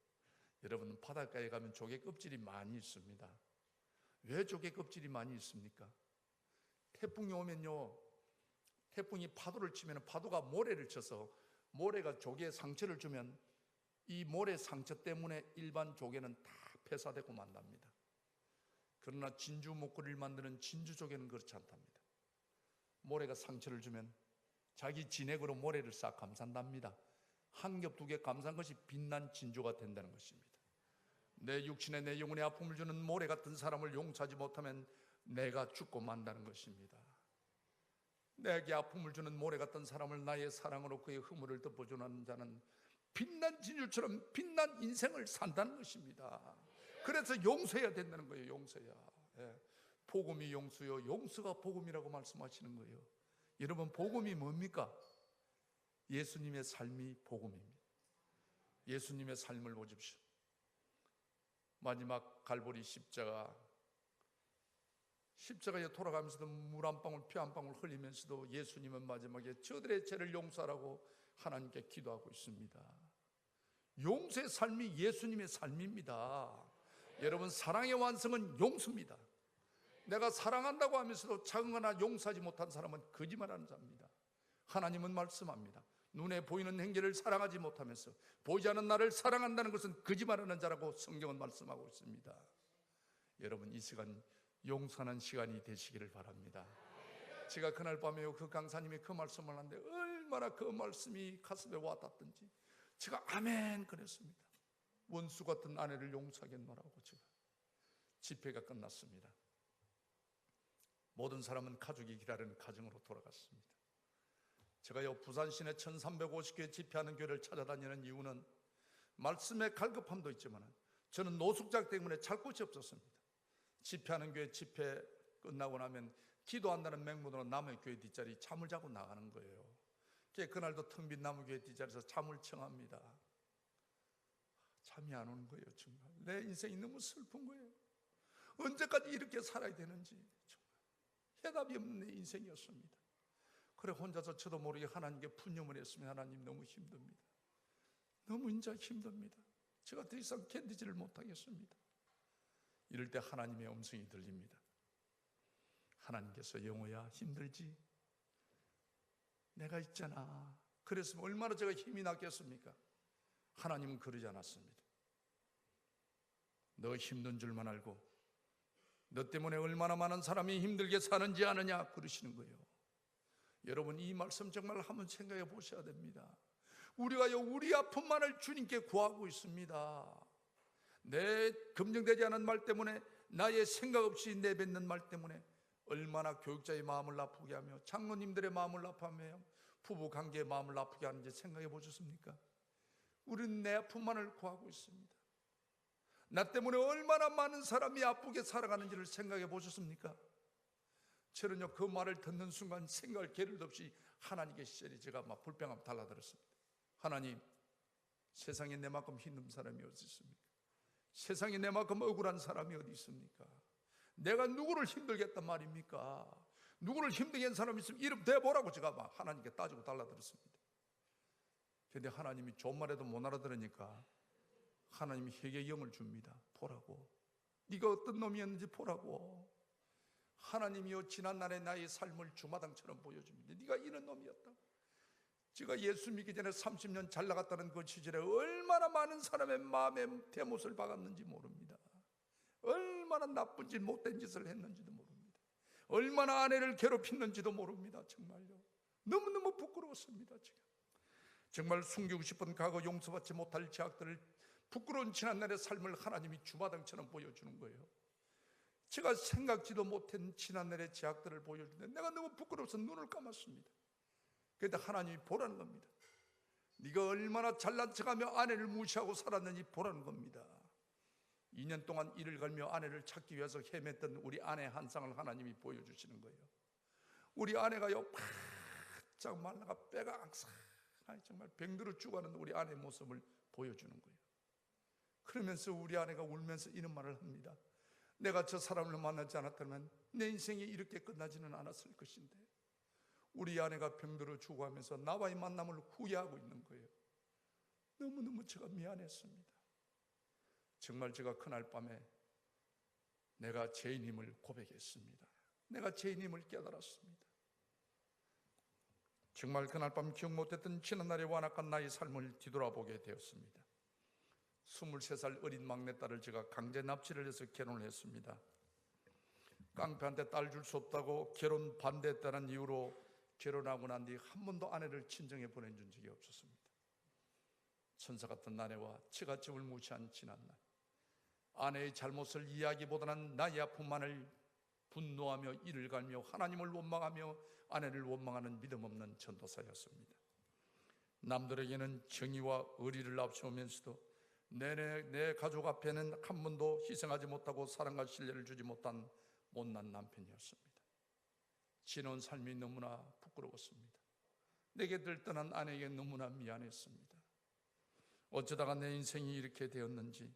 여러분, 바닷가에 가면 조개 껍질이 많이 있습니다. 왜 조개 껍질이 많이 있습니까? 태풍이 오면요, 태풍이 파도를 치면 파도가 모래를 쳐서 모래가 조개에 상처를 주면 이 모래 상처 때문에 일반 조개는 다 폐사되고 만답니다. 그러나 진주 목걸이를 만드는 진주 조개는 그렇지 않답니다. 모래가 상처를 주면 자기 진액으로 모래를 싹 감싼답니다. 한 겹 두 개 감싼 것이 빛난 진주가 된다는 것입니다. 내 육신에 내 영혼에 아픔을 주는 모래 같은 사람을 용서하지 못하면 내가 죽고 만다는 것입니다. 내게 아픔을 주는 모래 같은 사람을 나의 사랑으로 그의 허물을 덮어주는 자는 빛난 진주처럼 빛난 인생을 산다는 것입니다. 그래서 용서해야 된다는 거예요. 용서야. 예. 복음이 용서요, 용서가 복음이라고 말씀하시는 거예요. 여러분, 복음이 뭡니까? 예수님의 삶이 복음입니다. 예수님의 삶을 보십시오. 마지막 갈보리 십자가에 돌아가면서도 물 한 방울 피 한 방울 흘리면서도 예수님은 마지막에 저들의 죄를 용서하라고 하나님께 기도하고 있습니다. 용서의 삶이 예수님의 삶입니다. 여러분, 사랑의 완성은 용서입니다. 내가 사랑한다고 하면서도 작은 거나 용서하지 못한 사람은 거짓말하는 자입니다. 하나님은 말씀합니다. 눈에 보이는 행위를 사랑하지 못하면서 보이지 않는 나를 사랑한다는 것은 거짓말하는 자라고 성경은 말씀하고 있습니다. 여러분, 이 시간 용서하는 시간이 되시기를 바랍니다. 제가 그날 밤에 그 강사님이 그 말씀을 하는데 얼마나 그 말씀이 가슴에 와닿던지 제가 아멘 그랬습니다. 원수 같은 아내를 용서하겠노라고. 제가 집회가 끝났습니다. 모든 사람은 가족이 기다리는 가정으로 돌아갔습니다. 제가 부산 시내 1350교회 집회하는 교회를 찾아다니는 이유는 말씀의 갈급함도 있지만 저는 노숙자 때문에 잘 곳이 없었습니다. 집회하는 교회 집회 끝나고 나면 기도한다는 맹목으로 남의 교회 뒷자리 잠을 자고 나가는 거예요. 그날도 텅 빈 남의 교회 뒷자리에서 잠을 청합니다. 잠이 안 오는 거예요. 정말 내 인생이 너무 슬픈 거예요. 언제까지 이렇게 살아야 되는지 정말 해답이 없는 내 인생이었습니다. 그래 혼자서 저도 모르게 하나님께 분념을 했으면 하나님 너무 힘듭니다. 너무 인자 힘듭니다. 제가 더 이상 견디지를 못하겠습니다. 이럴 때 하나님의 음성이 들립니다. 하나님께서 영호야 힘들지? 내가 있잖아. 그랬으면 얼마나 제가 힘이 났겠습니까? 하나님은 그러지 않았습니다. 너 힘든 줄만 알고 너 때문에 얼마나 많은 사람이 힘들게 사는지 아느냐 그러시는 거예요. 여러분, 이 말씀 정말 한번 생각해 보셔야 됩니다. 우리가요, 우리 아픔만을 주님께 구하고 있습니다. 내 검증되지 않은 말 때문에, 나의 생각 없이 내뱉는 말 때문에 얼마나 교육자의 마음을 아프게 하며 장로님들의 마음을 아파하며 부부 관계의 마음을 아프게 하는지 생각해 보셨습니까? 우리는 내 아픔만을 구하고 있습니다. 나 때문에 얼마나 많은 사람이 아프게 살아가는지를 생각해 보셨습니까? 저는요, 그 말을 듣는 순간 생각할 겨를도 없이 하나님께 시절이 제가 막 불평하며 달라들었습니다. 하나님, 세상에 내만큼 힘든 사람이 어디 있습니까? 세상에 내만큼 억울한 사람이 어디 있습니까? 내가 누구를 힘들겠단 말입니까? 누구를 힘들게 한 사람이 있으면 이름 대보라고 제가 막 하나님께 따지고 달라들었습니다. 그런데 하나님이 좋은 말해도 못 알아들으니까 하나님이 회개의 영을 줍니다. 보라고. 네가 어떤 놈이었는지 보라고. 하나님이여, 지난날의 나의 삶을 주마등처럼 보여줍니다. 네가 이런 놈이었다. 제가 예수 믿기 전에 30년 잘 나갔다는 그 시절에 얼마나 많은 사람의 마음에 대못을 박았는지 모릅니다. 얼마나 나쁜 짓, 못된 짓을 했는지도 모릅니다. 얼마나 아내를 괴롭혔는지도 모릅니다. 정말요, 너무너무 부끄러웠습니다. 제가 정말 숨기고 싶은 과거, 용서받지 못할 죄악들을, 부끄러운 지난날의 삶을 하나님이 주마등처럼 보여주는 거예요. 제가 생각지도 못한 지난날의 죄악들을 보여주는데 내가 너무 부끄러워서 눈을 감았습니다. 그런데 하나님이 보라는 겁니다. 네가 얼마나 잘난 척하며 아내를 무시하고 살았는지 보라는 겁니다. 2년 동안 일을 걸며 아내를 찾기 위해서 헤맸던 우리 아내 한상을 하나님이 보여주시는 거예요. 우리 아내가요, 바짝 말라가 빼가 앙상하니 정말 병들어 죽어가는 우리 아내의 모습을 보여주는 거예요. 그러면서 우리 아내가 울면서 이런 말을 합니다. 내가 저 사람을 만나지 않았다면 내 인생이 이렇게 끝나지는 않았을 것인데, 우리 아내가 병들어 죽어가면서 나와의 만남을 후회하고 있는 거예요. 너무너무 제가 미안했습니다. 정말 제가 그날 밤에 내가 죄인임을 고백했습니다. 내가 죄인임을 깨달았습니다. 정말 그날 밤 기억 못했던 지난날의 완악한 나의 삶을 뒤돌아보게 되었습니다. 23살 어린 막내딸을 제가 강제 납치를 해서 결혼을 했습니다. 깡패한테 딸 줄 수 없다고 결혼 반대했다는 이유로 결혼하고 난 뒤 한 번도 아내를 친정에 보내준 적이 없었습니다. 천사 같은 아내와 처갓집을 무시한 지난날, 아내의 잘못을 이해하기보다는 나의 아픔만을 분노하며 이를 갈며 하나님을 원망하며 아내를 원망하는 믿음 없는 전도사였습니다. 남들에게는 정의와 의리를 앞세우면서도 내 가족 앞에는 한 번도 희생하지 못하고 사랑과 신뢰를 주지 못한 못난 남편이었습니다. 지내온 삶이 너무나 부끄러웠습니다. 내게 들떠난 아내에게 너무나 미안했습니다. 어쩌다가 내 인생이 이렇게 되었는지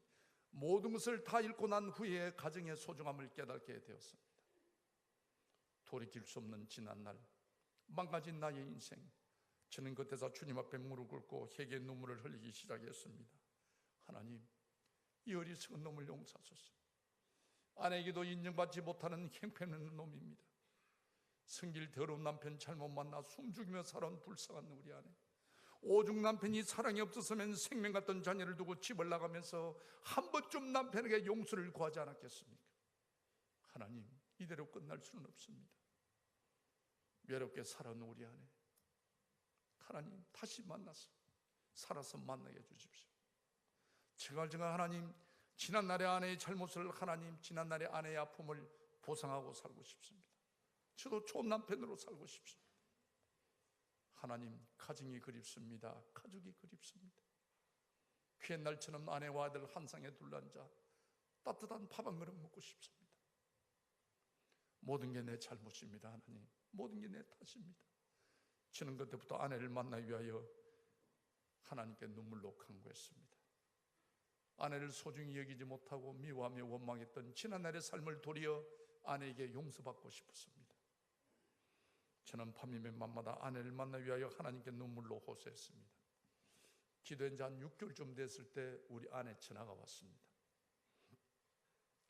모든 것을 다 잃고 난 후에 가정의 소중함을 깨닫게 되었습니다. 돌이킬 수 없는 지난날, 망가진 나의 인생, 저는 그때서 주님 앞에 무릎 꿇고 회개의 눈물을 흘리기 시작했습니다. 하나님, 이 어리석은 놈을 용서하소서. 아내에게도 인정받지 못하는 형편없는 놈입니다. 성질 더러운 남편 잘못 만나 숨죽이며 살아온 불쌍한 우리 아내, 오죽 남편이 사랑이 없었으면 생명 같던 자녀를 두고 집을 나가면서 한 번쯤 남편에게 용서를 구하지 않았겠습니까? 하나님, 이대로 끝날 수는 없습니다. 외롭게 살아온 우리 아내, 하나님 다시 만나서 살아서 만나게 해주십시오. 제가 하나님, 지난날의 아내의 잘못을, 하나님 지난날의 아내의 아픔을 보상하고 살고 싶습니다. 저도 좋은 남편으로 살고 싶습니다. 하나님, 가정이 그립습니다. 가족이 그립습니다. 귀한 날처럼 아내와 아들 한 상에 둘러앉아 따뜻한 밥 한 그릇 먹고 싶습니다. 모든 게 내 잘못입니다. 하나님, 모든 게 내 탓입니다. 저는 그때부터 아내를 만나기 위하여 하나님께 눈물로 간구했습니다. 아내를 소중히 여기지 못하고 미워하며 원망했던 지난날의 삶을 도리어 아내에게 용서받고 싶었습니다. 저는 밤이면 밤마다 아내를 만나기 위하여 하나님께 눈물로 호소했습니다. 기도한 지 한 6개월쯤 됐을 때 우리 아내 전화가 왔습니다.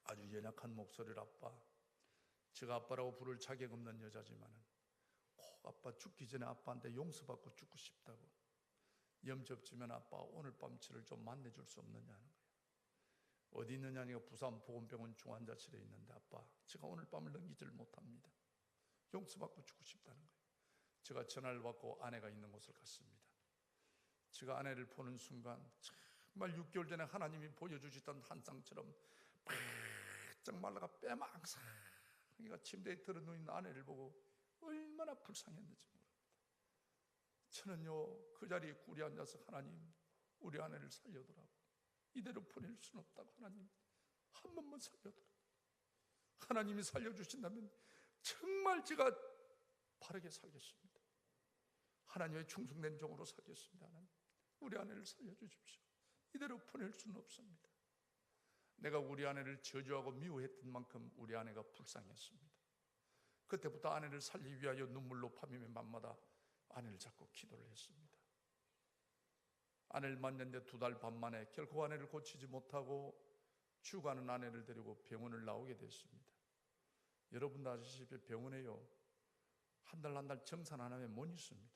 아주 연약한 목소리로, 아빠, 제가 아빠라고 부를 자격 없는 여자지만은 꼭 아빠 죽기 전에 아빠한테 용서받고 죽고 싶다고, 염접지면 아빠 오늘 밤 저를 좀 만나줄 수 없느냐는 거예요. 어디 있느냐니까 부산 보건병원 중환자실에 있는데, 아빠 제가 오늘 밤을 넘기지를 못합니다. 용서받고 죽고 싶다는 거예요. 제가 전화를 받고 아내가 있는 곳을 갔습니다. 제가 아내를 보는 순간 정말 6개월 전에 하나님이 보여주셨던 한 쌍처럼 바짝 말라가 빼망상이가 침대에 들어누운 아내를 보고 얼마나 불쌍했는지 모릅니다. 저는요, 그 자리에 꿇이 앉아서, 하나님, 우리 아내를 살려두라고, 이대로 보낼 수는 없다고, 하나님 한 번만 살려두라고. 하나님이 살려주신다면 정말 제가 바르게 살겠습니다. 하나님의 충성된 종으로 살겠습니다. 하나님, 우리 아내를 살려주십시오. 이대로 보낼 수는 없습니다. 내가 우리 아내를 저주하고 미워했던 만큼 우리 아내가 불쌍했습니다. 그때부터 아내를 살리기 위하여 눈물로 밤이면 밤마다 아내를 잡고 기도를 했습니다. 아내를 만났는데 2달 반 만에 결코 아내를 고치지 못하고 죽어가는 아내를 데리고 병원을 나오게 됐습니다. 여러분도 아시다시피 병원에요, 한 달 정산 안 하면 못 있습니다.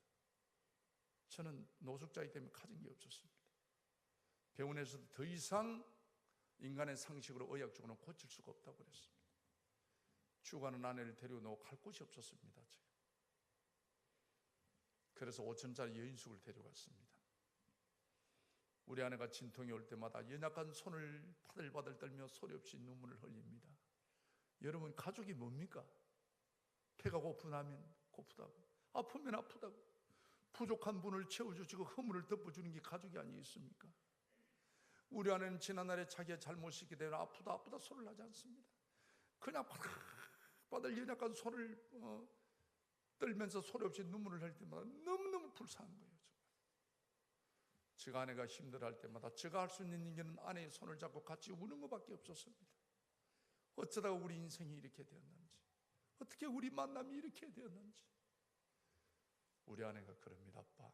저는 노숙자이기 때문에 가진 게 없었습니다. 병원에서도 더 이상 인간의 상식으로 의학적으로는 고칠 수가 없다고 그랬습니다. 죽어가는 아내를 데리고 나오고 갈 곳이 없었습니다. 제가. 그래서 5천짜리 여인숙을 데려갔습니다. 우리 아내가 진통이 올 때마다 연약한 손을 바들바들 떨며 소리 없이 눈물을 흘립니다. 여러분, 가족이 뭡니까? 배가 고프다면 고프다고, 아프면 아프다고, 부족한 분을 채워주시고 허물을 덮어주는 게 가족이 아니겠습니까? 우리 아내는 지난날에 자기의 잘못이 있기 때문에 아프다 소리를 하지 않습니다. 그냥 바들 연약한 손을 떨면서 소리 없이 눈물을 흘릴 때마다 너무너무 불쌍한 거예요. 제가 아내가 힘들어할 때마다 제가 할 수 있는 일은 아내의 손을 잡고 같이 우는 것밖에 없었습니다. 어쩌다가 우리 인생이 이렇게 되었는지, 어떻게 우리 만남이 이렇게 되었는지. 우리 아내가 그럽니다. 아빠,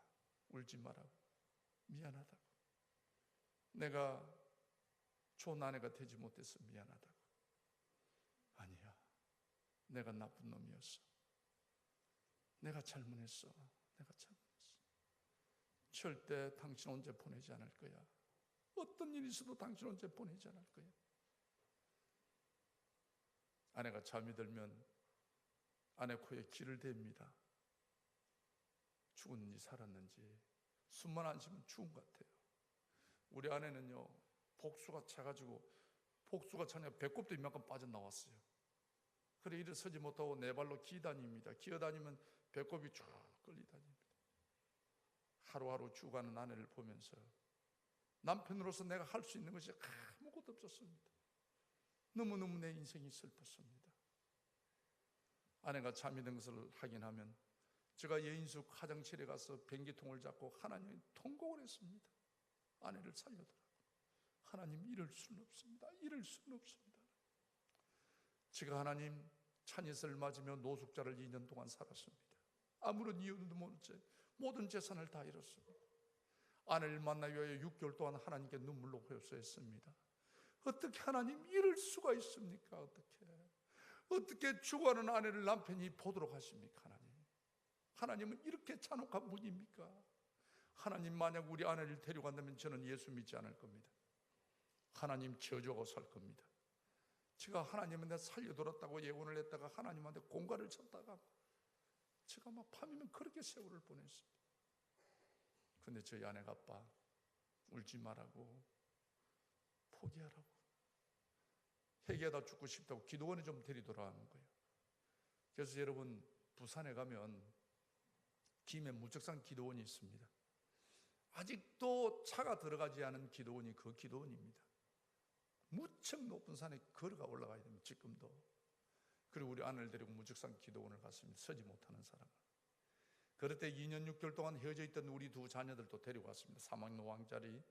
울지 말라고, 미안하다고, 내가 좋은 아내가 되지 못해서 미안하다고. 아니야, 내가 나쁜 놈이었어. 내가 잘못했어. 내가 잘못했어. 절대 당신 언제 보내지 않을 거야. 어떤 일이 있어도 당신 언제 보내지 않을 거야. 아내가 잠이 들면 아내 코에 기를 댑니다. 죽었는지 살았는지. 숨만 안 쉬면 죽은 것 같아요. 우리 아내는요, 복수가 차가지고 복수가 차냐 배꼽도 이만큼 빠져나왔어요. 그래 일어서지 못하고 네 발로 기다닙니다. 기어다니면 배꼽이 쭉 끌리다닙니다. 하루하루 죽어가는 아내를 보면서 남편으로서 내가 할 수 있는 것이 아무것도 없었습니다. 너무너무 내 인생이 슬펐습니다. 아내가 잠이 든 것을 확인하면 제가 예인숙 화장실에 가서 변기통을 잡고 하나님께 통곡을 했습니다. 아내를 살려달라고. 하나님, 이럴 수는 없습니다. 이럴 수는 없습니다. 제가 하나님 찬이슬을 맞으며 노숙자를 2년 동안 살았습니다. 아무런 이유도 모른 채 모든 재산을 다 잃었습니다. 아내를 만나기 위하여 6개월 동안 하나님께 눈물로 호소했습니다. 어떻게 하나님 이럴 수가 있습니까? 어떻게 죽어가는 아내를 남편이 보도록 하십니까? 하나님은 이렇게 잔혹한 분입니까? 하나님, 만약 우리 아내를 데려간다면 저는 예수 믿지 않을 겁니다. 하나님 저주하고 살 겁니다. 제가 하나님한테 살려돌았다고 예언을 했다가 하나님한테 공갈을 쳤다가 제가 막 밤이면 그렇게 세월을 보냈습니다. 근데 저희 아내가 아빠 울지 말라고, 포기하라고, 회개하다 죽고 싶다고 기도원에 좀 데리더라 하는 거예요. 그래서 여러분, 부산에 가면 김해 무적산 기도원이 있습니다. 아직도 차가 들어가지 않은 기도원이 그 기도원입니다. 무척 높은 산에 걸어가 올라가야 됩니다. 지금도. 그리고 우리 아내를 데리고 무적산 기도원을 갔습니다. 서지 못하는 사람을. 그럴 때 2년 6개월 동안 헤어져 있던 우리 두 자녀들도 데리고 왔습니다. 사막노왕자리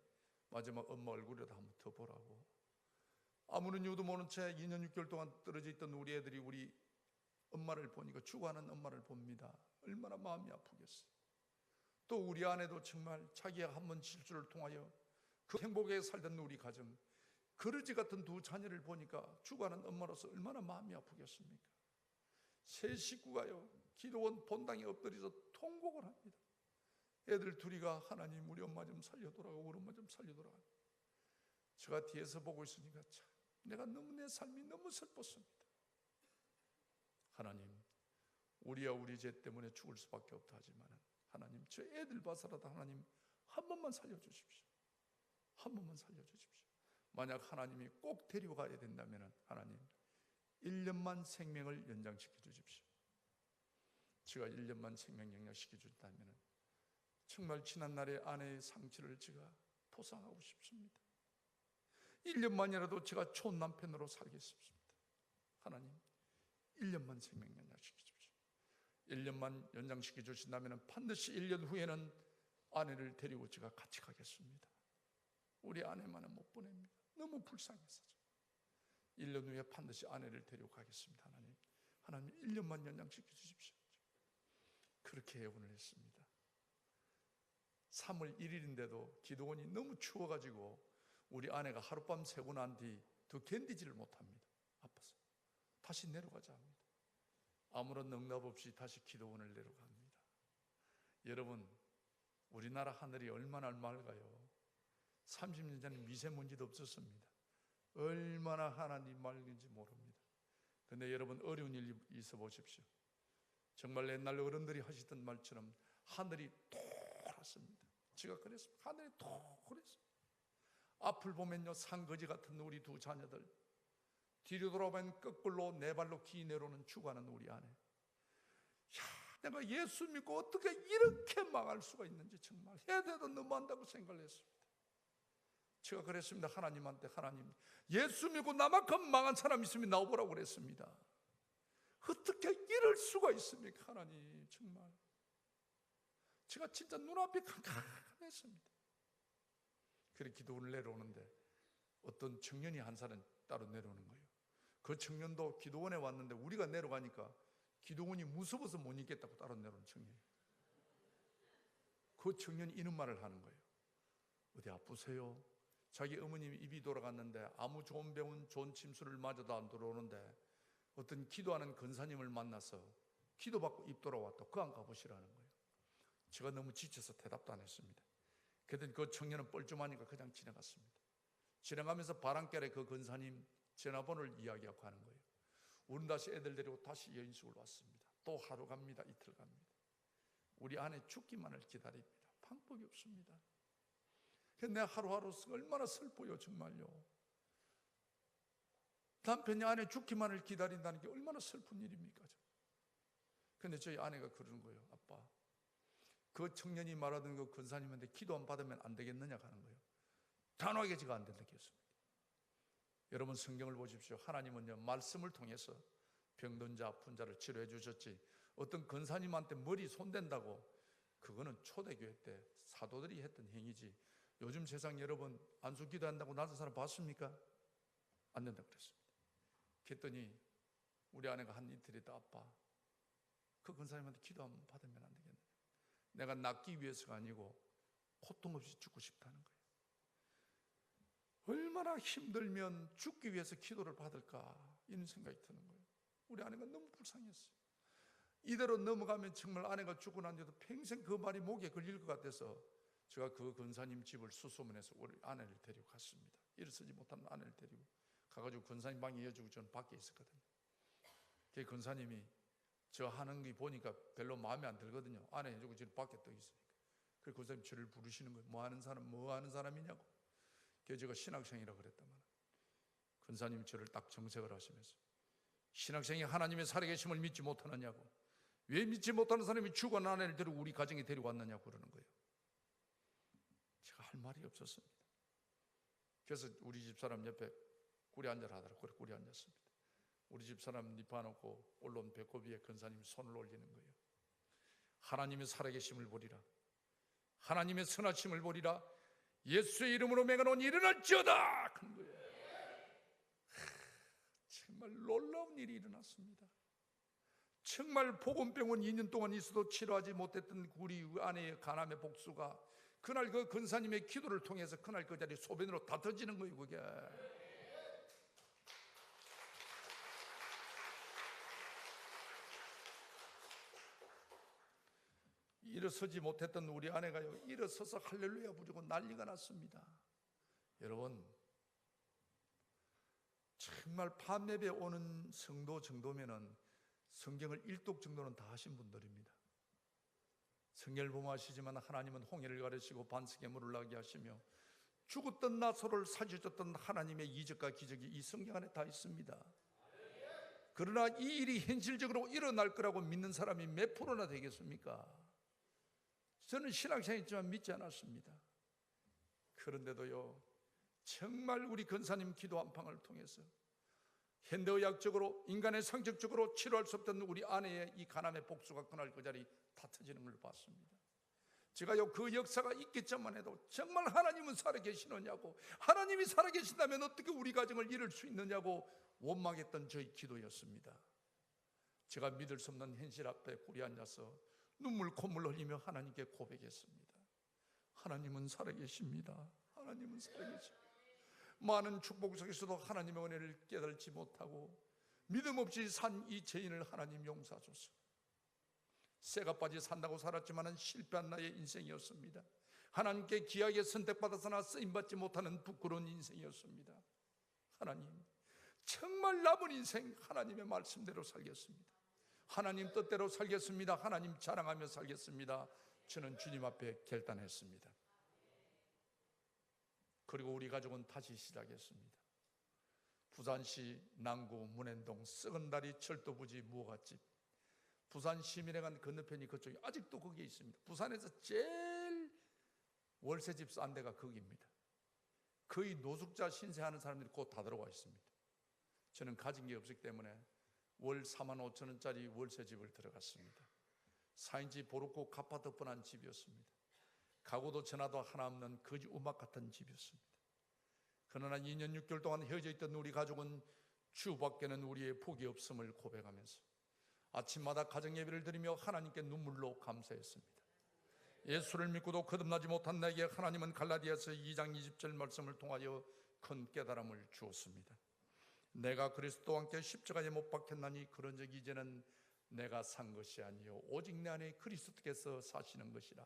마지막 엄마 얼굴이라도 한번 더 보라고. 아무런 이유도 모른 채 2년 6개월 동안 떨어져 있던 우리 애들이 우리 엄마를 보니까 죽어가는 엄마를 봅니다. 얼마나 마음이 아프겠어요. 또 우리 아내도 정말 자기가 한 번 실수를 통하여 그 행복하게 살던 우리 가정, 그러지 같은 두 자녀를 보니까 죽어가는 엄마로서 얼마나 마음이 아프겠습니까? 세 식구가요 기도원 본당에 엎드려서 통곡을 합니다. 애들 둘이가 하나님 우리 엄마 좀 살려더라고, 우리 엄마 좀 살려더라고. 제가 뒤에서 보고 있으니까 참 내가 너무 내 삶이 너무 슬펐습니다. 하나님, 우리야 우리 죄 때문에 죽을 수밖에 없다 하지만 하나님, 저 애들 봐서라도 하나님 한 번만 살려주십시오. 한 번만 살려주십시오. 만약 하나님이 꼭 데려가야 된다면 하나님 1년만 생명을 연장시켜 주십시오. 제가 1년만 생명 연장시켜 준다면 정말 지난날의 아내의 상처를 제가 보상하고 싶습니다. 1년만이라도 제가 좋은 남편으로 살겠습니다. 하나님 1년만 생명 연장시켜 주십시오. 1년만 연장시켜 주신다면 반드시 1년 후에는 아내를 데리고 제가 같이 가겠습니다. 우리 아내만은 못 보냅니다. 너무 불쌍해서 1년 후에 반드시 아내를 데리고 가겠습니다. 하나님 1년만 연장시켜 주십시오. 그렇게 예언을 했습니다. 3월 1일인데도 기도원이 너무 추워가지고 우리 아내가 하룻밤 새고 난 뒤 더 견디지를 못합니다. 아파서 다시 내려가자 합니다. 아무런 응답 없이 다시 기도원을 내려갑니다. 여러분, 우리나라 하늘이 얼마나 맑아요. 30년 전에 미세먼지도 없었습니다. 얼마나 하나님 맑은지 모릅니다. 그런데 여러분, 어려운 일이 있어 보십시오. 정말 옛날 어른들이 하시던 말처럼 하늘이 토랐습니다. 제가 그랬습니다. 하늘이 토랬습니다. 앞을 보면요 상거지 같은 우리 두 자녀들, 뒤로 돌아보면 거꾸로 네 발로 기 내려오는 죽어가는 우리 아내. 내가 예수 믿고 어떻게 이렇게 망할 수가 있는지 정말 해도 너무한다고 생각을 했습니다. 제가 그랬습니다. 하나님한테, 하나님 예수 믿고 나만큼 망한 사람 있으면 나오보라고 그랬습니다. 어떻게 이럴 수가 있습니까? 하나님 정말 제가 진짜 눈앞이 캄캄했습니다. 그렇게 기도원을 내려오는데 어떤 청년이 한 사람 따로 내려오는 거예요. 그 청년도 기도원에 왔는데 우리가 내려가니까 기도원이 무서워서 못 있겠다고 따로 내려오는 청년이에요. 그 청년이 이런 말을 하는 거예요. 어디 아프세요? 자기 어머님이 입이 돌아갔는데 아무 좋은 병원 좋은 침수를 맞아도 안 들어오는데 어떤 기도하는 권사님을 만나서 기도받고 입 돌아왔다. 그 안 가보시라는 거예요. 제가 너무 지쳐서 대답도 안 했습니다. 그랬더니 그 청년은 뻘쭘하니까 그냥 지나갔습니다. 지나가면서 바람결에 그 권사님 전화번호를 이야기하고 하는 거예요. 우린 다시 애들 데리고 다시 여인숙을 왔습니다. 또 하루 갑니다. 이틀 갑니다. 우리 아내 죽기만을 기다립니다. 방법이 없습니다. 내 하루하루 얼마나 슬퍼요 정말요. 남편이 아내 죽기만을 기다린다는 게 얼마나 슬픈 일입니까? 그런데 저희 아내가 그러는 거예요. 아빠, 그 청년이 말하던 그 권사님한테 기도 안 받으면 안 되겠느냐 하는 거예요. 단호하게 제가 안 된다고 했습니다. 여러분, 성경을 보십시오. 하나님은요, 말씀을 통해서 병든 자, 아픈 자를 치료해 주셨지, 어떤 권사님한테 머리 손댄다고, 그거는 초대교회 때 사도들이 했던 행위지, 요즘 세상 여러분 안수 기도한다고 낮은 사람 봤습니까? 안 된다고 그랬습니다. 그랬더니 우리 아내가 한 이틀 있다, 아빠, 그 권사님한테 기도 한번 받으면 안 되겠느냐. 내가 낫기 위해서가 아니고 고통 없이 죽고 싶다는 거예요. 얼마나 힘들면 죽기 위해서 기도를 받을까, 이런 생각이 드는 거예요. 우리 아내가 너무 불쌍했어요. 이대로 넘어가면 정말 아내가 죽고 난 뒤에도 평생 그 말이 목에 걸릴 것 같아서 제가 그 권사님 집을 수소문해서 우리 아내를 데리고 갔습니다. 일어서지 못하는 아내를 데리고 가가지고 권사님 방에 이어주고 저는 밖에 있었거든요. 그 권사님이 저 하는 게 보니까 별로 마음에 안 들거든요. 아내 해주고 저는 밖에 떠 있으니까. 그 권사님 저를 부르시는 거예요. 뭐 하는 사람이냐고. 그래서 제가 신학생이라고 그랬단 말이에요. 권사님이 저를 딱 정색을 하시면서, 신학생이 하나님의 살아계심을 믿지 못하느냐고, 왜 믿지 못하는 사람이 죽은 아내를 데리고 우리 가정에 데리고 왔느냐고 그러는 거예요. 제가 할 말이 없었습니다. 그래서 우리 집사람 옆에 꿀이 앉으라 하더라고요. 그래, 꿀이 앉았습니다. 우리 집사람 립어놓고 올라온 배꼽 위에 권사님이 손을 올리는 거예요. 하나님의 살아계심을 보리라, 하나님의 선하심을 보리라, 예수의 이름으로 맹하노니 일어날지어다 그런 거예요. 정말 놀라운 일이 일어났습니다. 정말 보건병원 2년 동안 있어도 치료하지 못했던 우리 아내의 간암의 복수가 그날 그 권사님의 기도를 통해서 그날 그 자리 소변으로 다 터지는 거예요. 그게 일어서지 못했던 우리 아내가요, 일어서서 할렐루야 부르고 난리가 났습니다. 여러분, 정말 밤예배 오는 성도 정도면은 성경을 1독 정도는 다 하신 분들입니다. 성경을 범하시지만 하나님은 홍해를 가르시고 반석에 물을 나게 하시며 죽었던 나사로를 살려줬던 하나님의 이적과 기적이 이 성경 안에 다 있습니다. 그러나 이 일이 현실적으로 일어날 거라고 믿는 사람이 몇 프로나 되겠습니까? 저는 신학생이지만 믿지 않았습니다. 그런데도요, 정말 우리 권사님 기도 한 방을 통해서 현대의학적으로, 인간의 상식적으로 치료할 수 없던 우리 아내의 이 간암의 복수가 그날 그 자리 다 터지는 걸 봤습니다. 제가요, 그 역사가 있겠지만 해도 정말 하나님은 살아계시느냐고, 하나님이 살아계신다면 어떻게 우리 가정을 이룰 수 있느냐고 원망했던 저희 기도였습니다. 제가 믿을 수 없는 현실 앞에 꿇이 앉아서 눈물 콧물 흘리며 하나님께 고백했습니다. 하나님은 살아계십니다. 하나님은 살아계십니다. 많은 축복 속에서도 하나님의 은혜를 깨달지 못하고 믿음 없이 산 이 죄인을 하나님 용서하소서. 새가 빠지 산다고 살았지만 실패한 나의 인생이었습니다. 하나님께 귀하게 선택받아서나 쓰임받지 못하는 부끄러운 인생이었습니다. 하나님, 정말 남은 인생 하나님의 말씀대로 살겠습니다. 하나님 뜻대로 살겠습니다. 하나님 자랑하며 살겠습니다. 저는 주님 앞에 결단했습니다. 그리고 우리 가족은 다시 시작했습니다. 부산시 남구 문현동 썩은 다리 철도부지 무화과집, 부산 시민회관 건너편이 그쪽이 아직도 거기에 있습니다. 부산에서 제일 월세집 싼 데가 거기입니다. 거의 노숙자 신세하는 사람들이 곧 다 들어와 있습니다. 저는 가진 게 없기 때문에 월 45,000원짜리 월세집을 들어갔습니다. 4인치 보르고 가파도 뻔한 집이었습니다. 가구도 전화도 하나 없는 거지 우막 같은 집이었습니다. 그러나 2년 6개월 동안 헤어져 있던 우리 가족은 주밖에는 우리의 복이 없음을 고백하면서 아침마다 가정 예배를 드리며 하나님께 눈물로 감사했습니다. 예수를 믿고도 거듭나지 못한 나에게 하나님은 갈라디아서 2장 20절 말씀을 통하여 큰 깨달음을 주었습니다. 내가 그리스도와 함께 십자가에 못 박혔나니 그런즉 이제는 내가 산 것이 아니요 오직 내 안에 그리스도께서 사시는 것이라.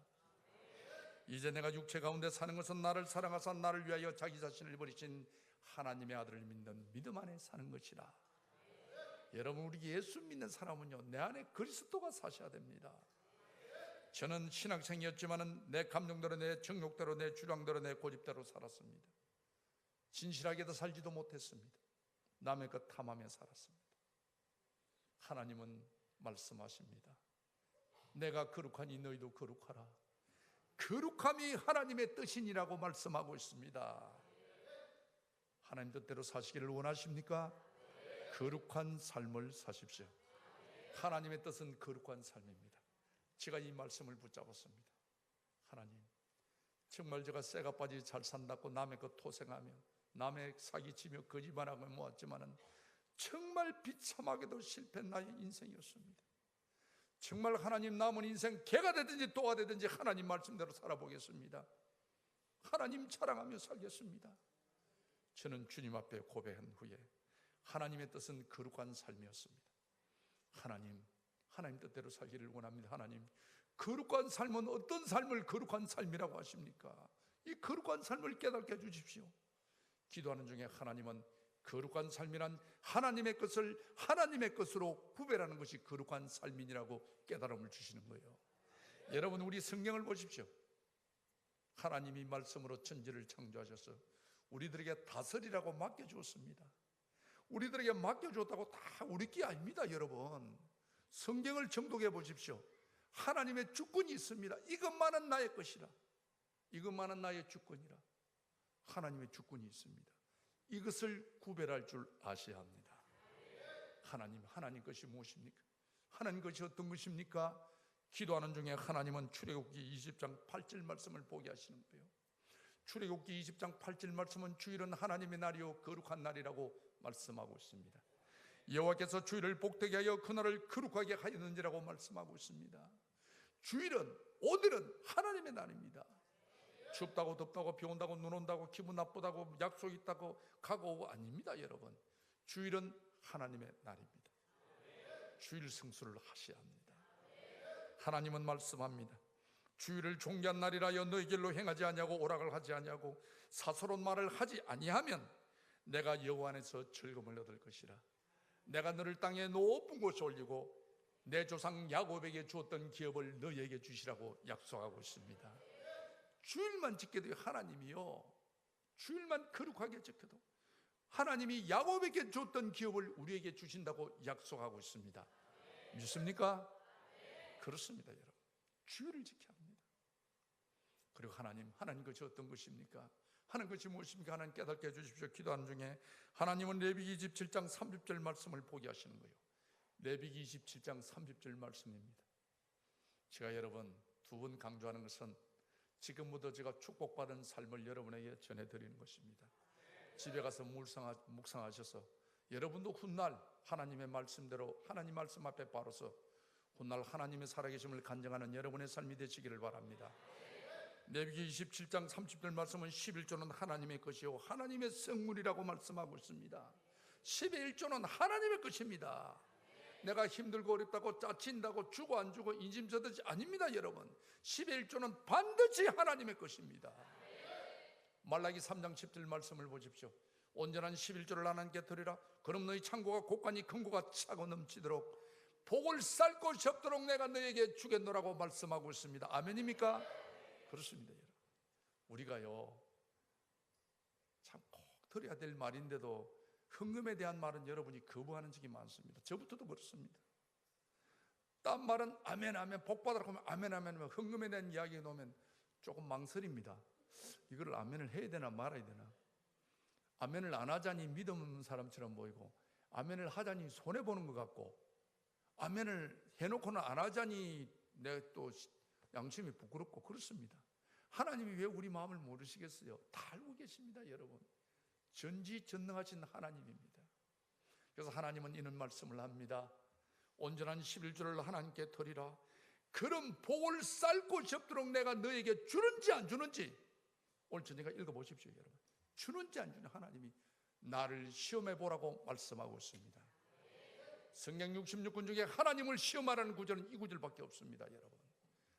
이제 내가 육체 가운데 사는 것은 나를 사랑하사 나를 위하여 자기 자신을 버리신 하나님의 아들을 믿는 믿음 안에 사는 것이라. 여러분, 우리 예수 믿는 사람은요, 내 안에 그리스도가 사셔야 됩니다. 저는 신학생이었지만 내 감정대로, 내 정욕대로, 내 주량대로, 내 고집대로 살았습니다. 진실하게도 살지도 못했습니다. 남의 것 탐하며 살았습니다. 하나님은 말씀하십니다. 내가 거룩하니 너희도 거룩하라. 거룩함이 하나님의 뜻이니라고 말씀하고 있습니다. 하나님 뜻대로 사시기를 원하십니까? 거룩한 삶을 사십시오. 하나님의 뜻은 거룩한 삶입니다. 제가 이 말씀을 붙잡았습니다. 하나님, 정말 제가 쇠가 빠지지 잘 산다고 남의 것 토생하며 남의 사기치며 거짓말하고 모았지만은 정말 비참하게도 실패한 나의 인생이었습니다. 정말 하나님, 남은 인생 개가 되든지 또가 되든지 하나님 말씀대로 살아보겠습니다. 하나님 자랑하며 살겠습니다. 저는 주님 앞에 고백한 후에 하나님의 뜻은 거룩한 삶이었습니다. 하나님 뜻대로 살기를 원합니다. 하나님, 거룩한 삶은 어떤 삶을 거룩한 삶이라고 하십니까? 이 거룩한 삶을 깨닫게 해주십시오. 기도하는 중에 하나님은 거룩한 삶이란 하나님의 것을 하나님의 것으로 구별하는 것이 거룩한 삶이라고 깨달음을 주시는 거예요. 여러분, 우리 성경을 보십시오. 하나님이 말씀으로 천지를 창조하셔서 우리들에게 다스리라고 맡겨주었습니다. 우리들에게 맡겨줬다고 다 우리 게 아닙니다. 여러분, 성경을 정독해 보십시오. 하나님의 주권이 있습니다. 이것만은 나의 것이라, 이것만은 나의 주권이라. 하나님의 주권이 있습니다. 이것을 구별할 줄 아셔야 합니다. 하나님 것이 무엇입니까? 하나님 것이 어떤 것입니까? 기도하는 중에 하나님은 출애굽기 20장 8절 말씀을 보게 하시는 거예요. 출애굽기 20장 8절 말씀은 주일은 하나님의 날이요 거룩한 날이라고 말씀하고 있습니다. 여호와께서 주일을 복되게 하여 그날을 거룩하게 하였는지라고 말씀하고 있습니다. 주일은, 오늘은 하나님의 날입니다. 춥다고 덥다고 비 온다고 눈 온다고 기분 나쁘다고 약속 있다고 가고 오고 아닙니다. 여러분, 주일은 하나님의 날입니다. 주일 성수를 하셔야 합니다. 하나님은 말씀합니다. 주일을 종교한 날이라여 너희 길로 행하지 아니하고 오락을 하지 아니하고 사소로운 말을 하지 아니하면 내가 여호와 안에서 즐거움을 얻을 것이라. 내가 너를 땅에 높은 곳에 올리고 내 조상 야곱에게 주었던 기업을 너희에게 주시라고 약속하고 있습니다. 주일만 지켜도 하나님이요, 주일만 거룩하게 지켜도 하나님이 야곱에게 줬던 기업을 우리에게 주신다고 약속하고 있습니다. 믿습니까? 그렇습니다. 여러분, 주일을 지켜야 합니다. 그리고 하나님 것이 어떤 것입니까? 하나님 것이 무엇입니까? 하나님 깨닫게 해주십시오. 기도하는 중에 하나님은 레위기 27장 30절 말씀을 보게 하시는 거예요. 레위기 27장 30절 말씀입니다. 제가 여러분 두 번 강조하는 것은 지금부터 제가 축복받은 삶을 여러분에게 전해드리는 것입니다. 집에 가서 묵상하셔서 여러분도 훗날 하나님의 말씀대로 하나님 말씀 앞에 바로서 훗날 하나님의 살아계심을 간증하는 여러분의 삶이 되시기를 바랍니다. 레위기 27장 30절 말씀은 11조는 하나님의 것이요 하나님의 성물이라고 말씀하고 있습니다. 10의 1조는 하나님의 것입니다. 내가 힘들고 어렵다고 짜친다고 주고 안 주고 인심 써듯이 아닙니다. 여러분, 10의 1조는 반드시 하나님의 것입니다. 말라기 3장 10절 말씀을 보십시오. 온전한 11조를 하나님께 드리라. 그럼 너희 창고가 곳간이 큰 고가 차고 넘치도록 복을 쌀 곳이 없도록 내가 너에게 주겠노라고 말씀하고 있습니다. 아멘입니까? 그렇습니다. 여러분, 우리가요 참 꼭 드려야 될 말인데도 헌금에 대한 말은 여러분이 거부하는 적이 많습니다. 저부터도 그렇습니다. 딴 말은 아멘 아멘 복 받으라고 하면 아멘 아멘 하면 헌금에 대한 이야기 놓으면 조금 망설입니다. 이걸 아멘을 해야 되나 말아야 되나. 아멘을 안 하자니 믿음 없는 사람처럼 보이고 아멘을 하자니 손해보는 것 같고 아멘을 해놓고는 안 하자니 내가 또 양심이 부끄럽고 그렇습니다. 하나님이 왜 우리 마음을 모르시겠어요? 다 알고 계십니다. 여러분, 전지전능하신 하나님입니다. 그래서 하나님은 이런 말씀을 합니다. 온전한 11조를 하나님께 드리라. 그럼 복을 쌀 곳이 없도록 내가 너에게 주는지 안 주는지 오늘 저녁에 읽어보십시오. 여러분, 주는지 안 주는지 하나님이 나를 시험해 보라고 말씀하고 있습니다. 성경 66권 중에 하나님을 시험하라는 구절은 이 구절밖에 없습니다. 여러분,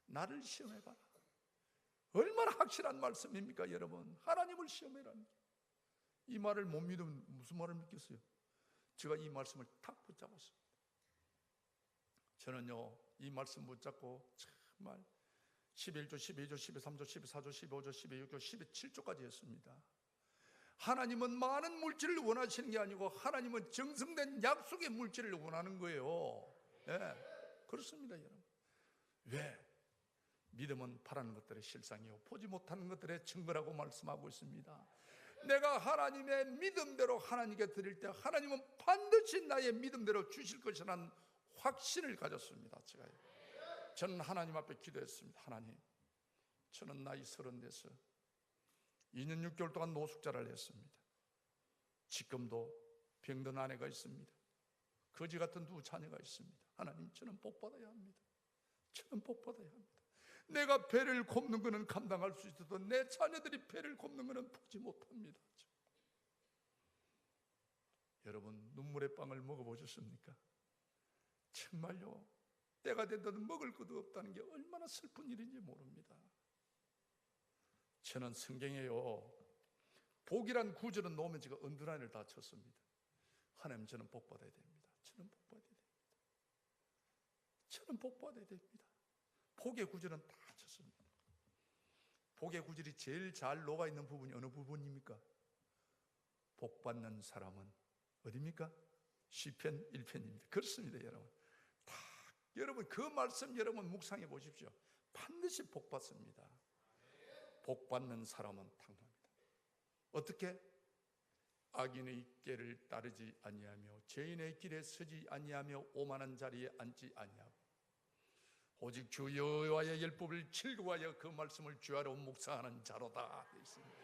나를 시험해봐라. 얼마나 확실한 말씀입니까? 여러분, 하나님을 시험해라는 이 말을 못 믿으면 무슨 말을 믿겠어요? 제가 이 말씀을 탁 붙잡았습니다. 저는요 이 말씀 붙잡고 정말 11조, 12조, 13조, 14조, 15조, 16조, 17조까지 했습니다. 하나님은 많은 물질을 원하시는 게 아니고 하나님은 정성된 약속의 물질을 원하는 거예요. 그렇습니다, 여러분. 왜? 믿음은 바라는 것들의 실상이요 보지 못하는 것들의 증거라고 말씀하고 있습니다. 내가 하나님의 믿음대로 하나님께 드릴 때 하나님은 반드시 나의 믿음대로 주실 것이라는 확신을 가졌습니다. 저는 하나님 앞에 기도했습니다. 하나님, 저는 나이 30에서 2년 6개월 동안 노숙자를 했습니다. 지금도 병든 아내가 있습니다. 거지 같은 2 자녀가 있습니다. 하나님, 저는 복받아야 합니다. 저는 복받아야 합니다. 내가 배를 굽는 것은 감당할 수 있어도 내 자녀들이 배를 굽는 것은 보지 못합니다. 여러분, 눈물의 빵을 먹어보셨습니까? 정말요, 때가 된다도 먹을 것도 없다는 게 얼마나 슬픈 일인지 모릅니다. 저는 성경에요, 복이란 구절은 놓으면 제가 언더라인을 다 쳤습니다. 하나님, 저는 복받아야 됩니다. 저는 복받아야 됩니다. 저는 복받아야 됩니다. 복의 구절은 다 쳤습니다. 복의 구절이 제일 잘 녹아있는 부분이 어느 부분입니까? 복받는 사람은 어디입니까? 시편 1편입니다. 그렇습니다, 여러분. 여러분, 그 말씀 여러분 묵상해 보십시오. 반드시 복받습니다. 복받는 사람은 탕합니다. 어떻게? 악인의 꾀를 따르지 아니하며 죄인의 길에 서지 아니하며 오만한 자리에 앉지 아니하고 오직 주 여호와의 율법을 즐거워하여 그 말씀을 주야로 묵상하는 자로다 되어 있습니다.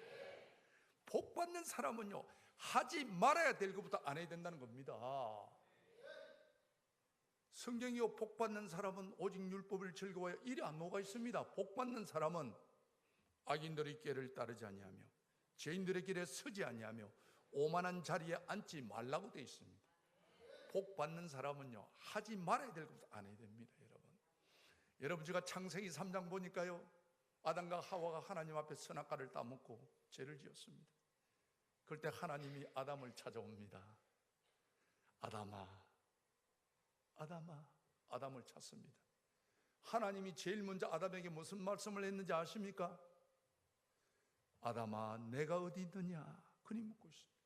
복받는 사람은요, 하지 말아야 될 것부터 안 해야 된다는 겁니다. 성경이요, 복받는 사람은 오직 율법을 즐거워하여 일이 안 녹아 있습니다. 복받는 사람은 악인들의 꾀를 따르지 아니하며 죄인들의 길에 서지 아니하며 오만한 자리에 앉지 말라고 되어 있습니다. 복받는 사람은요, 하지 말아야 될 것부터 안 해야 됩니다. 여러분, 제가 창세기 3장 보니까요, 아담과 하와가 하나님 앞에 선악과를 따먹고 죄를 지었습니다. 그럴 때 하나님이 아담을 찾아옵니다. 아담아, 아담아, 아담을 찾습니다. 하나님이 제일 먼저 아담에게 무슨 말씀을 했는지 아십니까? 아담아, 내가 어디 있느냐? 그니 묻고 있습니다.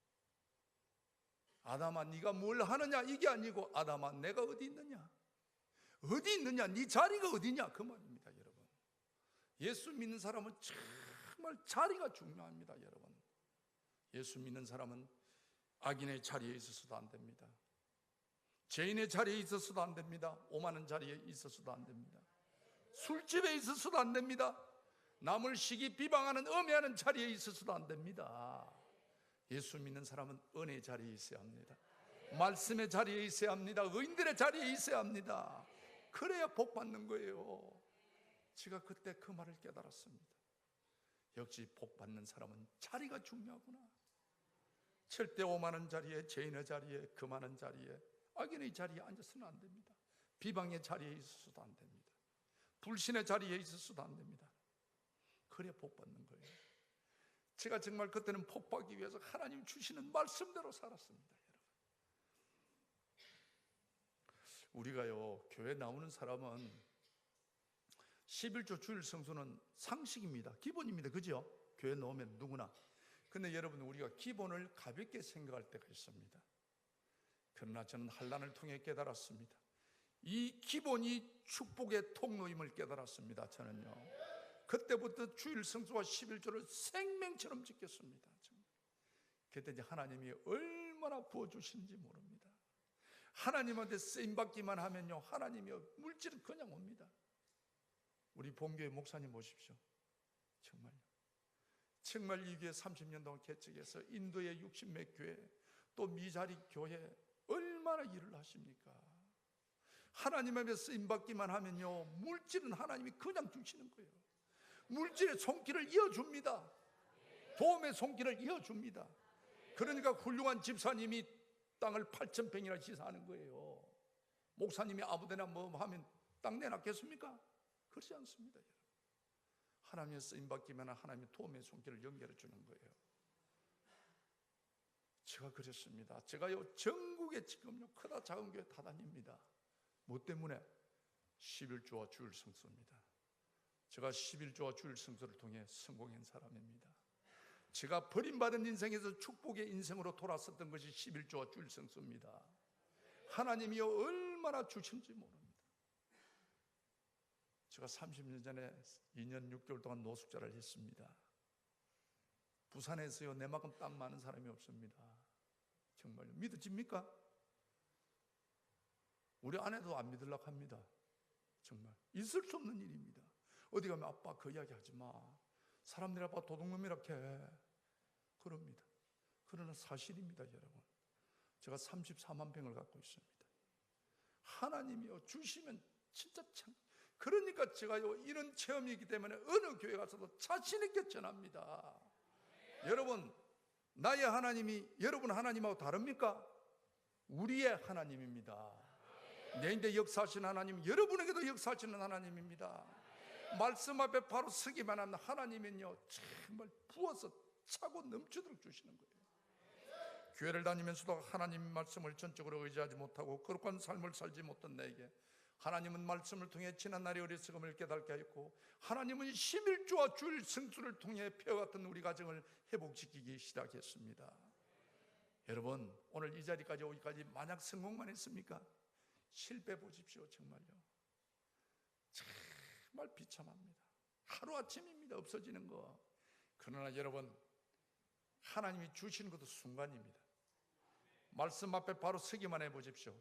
아담아, 네가 뭘 하느냐? 이게 아니고 아담아, 내가 어디 있느냐? 어디 있느냐? 네 자리가 어디냐? 그 말입니다, 여러분. 예수 믿는 사람은 정말 자리가 중요합니다, 여러분. 예수 믿는 사람은 악인의 자리에 있어서도 안 됩니다. 죄인의 자리에 있어서도 안 됩니다. 오만한 자리에 있어서도 안 됩니다. 술집에 있어서도 안 됩니다. 남을 시기 비방하는 엄해하는 자리에 있어서도 안 됩니다. 예수 믿는 사람은 은혜의 자리에 있어야 합니다. 말씀의 자리에 있어야 합니다. 의인들의 자리에 있어야 합니다. 그래야 복 받는 거예요. 제가 그때 그 말을 깨달았습니다. 역시 복 받는 사람은 자리가 중요하구나. 절대 오만한 자리에, 죄인의 자리에, 금하는 자리에, 악인의 자리에 앉아서는 안 됩니다. 비방의 자리에 있어서도 안 됩니다. 불신의 자리에 있어서도 안 됩니다. 그래야 복 받는 거예요. 제가 정말 그때는 복 받기 위해서 하나님 주시는 말씀대로 살았습니다. 우리가요, 교회 나오는 사람은 11조 주일 성수는 상식입니다. 기본입니다. 그죠? 교회 나오면 누구나. 근데 여러분, 우리가 기본을 가볍게 생각할 때가 있습니다. 그러나 저는 환난을 통해 깨달았습니다. 이 기본이 축복의 통로임을 깨달았습니다. 저는요, 그때부터 주일 성수와 11조를 생명처럼 지켰습니다. 그때 이제 하나님이 얼마나 부어주시는지 모릅니다. 하나님한테 쓰임받기만 하면요, 하나님이 물질은 그냥 옵니다. 우리 본교회 목사님 보십시오. 정말 이 교회 30년 동안 개척해서 인도의 60몇 교회, 또 미자리 교회 얼마나 일을 하십니까? 하나님한테 쓰임받기만 하면요, 물질은 하나님이 그냥 주시는 거예요. 물질의 손길을 이어줍니다. 도움의 손길을 이어줍니다. 그러니까 훌륭한 집사님이 땅을 8,000평이나 시사하는 거예요. 목사님이 아무데나 뭐 하면 땅 내놨겠습니까? 그렇지 않습니다. 하나님의 쓰임받기만 하나님의 도움의 손길을 연결해 주는 거예요. 제가 그랬습니다. 제가요, 전국에 지금요, 크다 작은 교회 다 다닙니다. 뭐 때문에? 11조와 주일 성수입니다. 제가 11조와 주일 성수를 통해 성공한 사람입니다. 제가 버림받은 인생에서 축복의 인생으로 돌아섰던 것이 11조와 주일 성수입니다. 하나님이 얼마나 주신지 모릅니다. 제가 30년 전에 2년 6개월 동안 노숙자를 했습니다. 부산에서요, 내만큼 땀 많은 사람이 없습니다. 정말요. 믿어집니까? 우리 아내도 안 믿으려고 합니다. 정말 있을 수 없는 일입니다. 어디 가면 아빠 그 이야기 하지 마, 사람들이 아빠 도둑놈이라고 해, 그럽니다. 그러나 사실입니다. 여러분, 제가 34만 병을 갖고 있습니다. 하나님이요 주시면 진짜 참, 그러니까 제가요 이런 체험이기 때문에 어느 교회 가서도 자신 있게 전합니다. 여러분, 나의 하나님이 여러분 하나님하고 다릅니까? 우리의 하나님입니다. 내 인데 역사하시는 하나님, 여러분에게도 역사하시는 하나님입니다. 말씀 앞에 바로 서기만 하는 하나님은요 정말 부어서 차고 넘치도록 주시는 거예요. 교회를 다니면서도 하나님 말씀을 전적으로 의지하지 못하고 거룩한 삶을 살지 못한 나에게 하나님은 말씀을 통해 지난날의 어리석음을 깨닫게 하였고, 하나님은 11조와 주일 성수를 통해 펴같은 우리 가정을 회복시키기 시작했습니다. 여러분, 오늘 이 자리까지 오기까지 만약 성공만 했습니까? 실패 보십시오. 정말요, 정말 비참합니다. 하루아침입니다, 없어지는 거. 그러나 여러분, 하나님이 주시는 것도 순간입니다. 말씀 앞에 바로 서기만 해보십시오.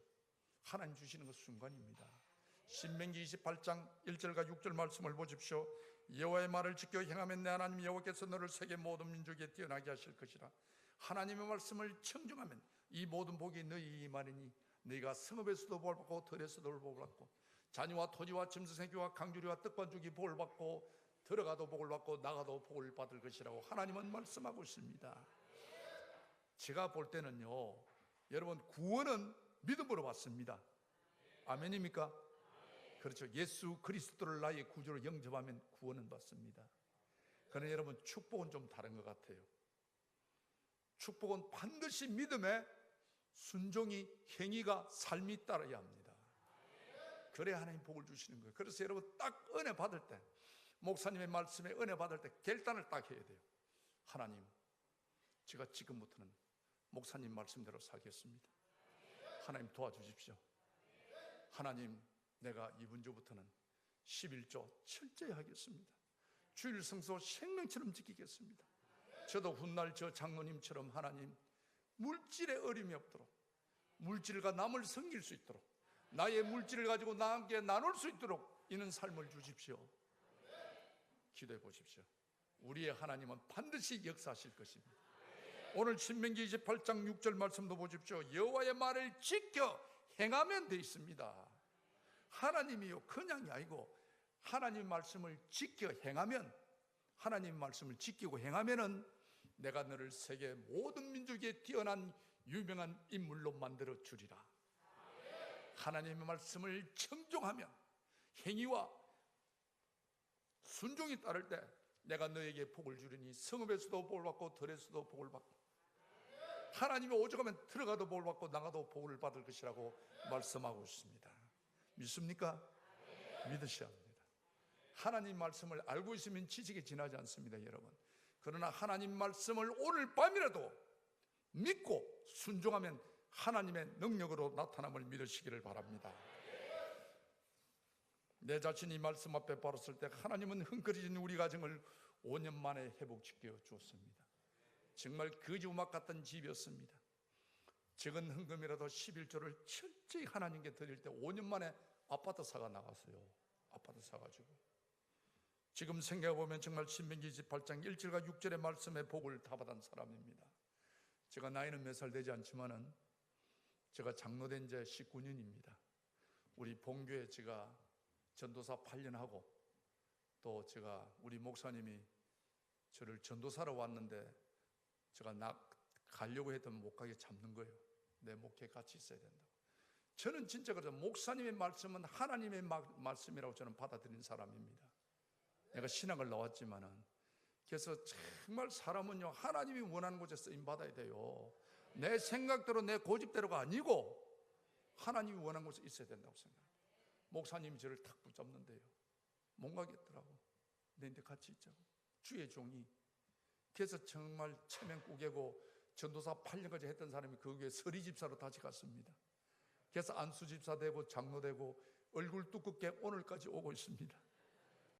하나님 주시는 것 순간입니다. 신명기 28장 1절과 6절 말씀을 보십시오. 여호와의 말을 지켜 행하면 내 하나님 여호와께서 너를 세계 모든 민족에 뛰어나게 하실 것이라. 하나님의 말씀을 청정하면 이 모든 복이 너희 임하리니 너희가 성읍에서도 복을 받고 들에서도 복을 받고 자녀와 토지와 짐승새끼와 강주리와 떡반죽이 복을 받고 들어가도 복을 받고 나가도 복을 받을 것이라고 하나님은 말씀하고 있습니다. 제가 볼 때는요, 여러분, 구원은 믿음으로 받습니다. 아멘입니까? 그렇죠. 예수 그리스도를 나의 구주로 영접하면 구원은 받습니다. 그러나 여러분, 축복은 좀 다른 것 같아요. 축복은 반드시 믿음에 순종이, 행위가, 삶이 따라야 합니다. 그래야 하나님 복을 주시는 거예요. 그래서 여러분, 딱 은혜 받을 때, 목사님의 말씀에 은혜 받을 때 결단을 딱 해야 돼요. 하나님, 제가 지금부터는 목사님 말씀대로 살겠습니다. 하나님 도와주십시오. 하나님, 내가 이번 주부터는 11조 철저히 하겠습니다. 주일 성수 생명처럼 지키겠습니다. 저도 훗날 저 장로님처럼 하나님, 물질에 어림이 없도록, 물질과 남을 섬길 수 있도록, 나의 물질을 가지고 남에게 나눌 수 있도록 이런 삶을 주십시오. 기도해 보십시오. 우리의 하나님은 반드시 역사하실 것입니다. 오늘 신명기 28장 6절 말씀도 보십시오. 여호와의 말을 지켜 행하면 돼 있습니다. 하나님이요, 그냥이 아니고 하나님 말씀을 지켜 행하면, 하나님 말씀을 지키고 행하면은 내가 너를 세계 모든 민족에 뛰어난 유명한 인물로 만들어 주리라. 하나님의 말씀을 청종하면, 행위와 순종이 따를 때 내가 너에게 복을 주리니 성읍에서도 복을 받고 들에서도 복을 받고, 하나님이 오죽하면 들어가도 복을 받고 나가도 복을 받을 것이라고 말씀하고 있습니다. 믿습니까? 믿으셔야 합니다. 하나님 말씀을 알고 있으면 지식에 지나지 않습니다, 여러분. 그러나 하나님 말씀을 오늘 밤이라도 믿고 순종하면 하나님의 능력으로 나타남을 믿으시기를 바랍니다. 내 자신이 말씀 앞에 바랐을 때 하나님은 흥거려진 우리 가정을 5년 만에 회복시켜 주었습니다. 정말 거지우막 같은 집이었습니다. 적은 헌금이라도 11조를 철저히 하나님께 드릴 때 5년 만에 아파트 사가 나갔어요. 아파트 사가지고 지금 생각해보면 정말 신명기 28장 1절과 6절의 말씀에 복을 다 받은 사람입니다. 제가 나이는 몇 살 되지 않지만은 제가 장로된 지 19년입니다. 우리 본교에 제가 전도사 8년 하고, 또 제가 우리 목사님이 저를 전도사로 왔는데 제가 가려고 했던 못 가게 잡는 거예요. 내 목회에 같이 있어야 된다고. 저는 진짜 그래서 목사님의 말씀은 하나님의 말씀이라고 저는 받아들인 사람입니다. 내가 신학을 나왔지만은, 그래서 정말 사람은요, 하나님이 원하는 곳에 쓰임 받아야 돼요. 내 생각대로 내 고집대로가 아니고 하나님이 원하는 곳에 있어야 된다고 생각합니다. 목사님이 저를 탁 붙잡는데요, 못 가겠더라고. 내 인데 같이 있자고. 주의 종이 그래서 정말 체면꾸개고 전도사 8년까지 했던 사람이 그 교회 서리 집사로 다시 갔습니다. 그래서 안수 집사 되고 장로 되고 얼굴 두껍게 오늘까지 오고 있습니다.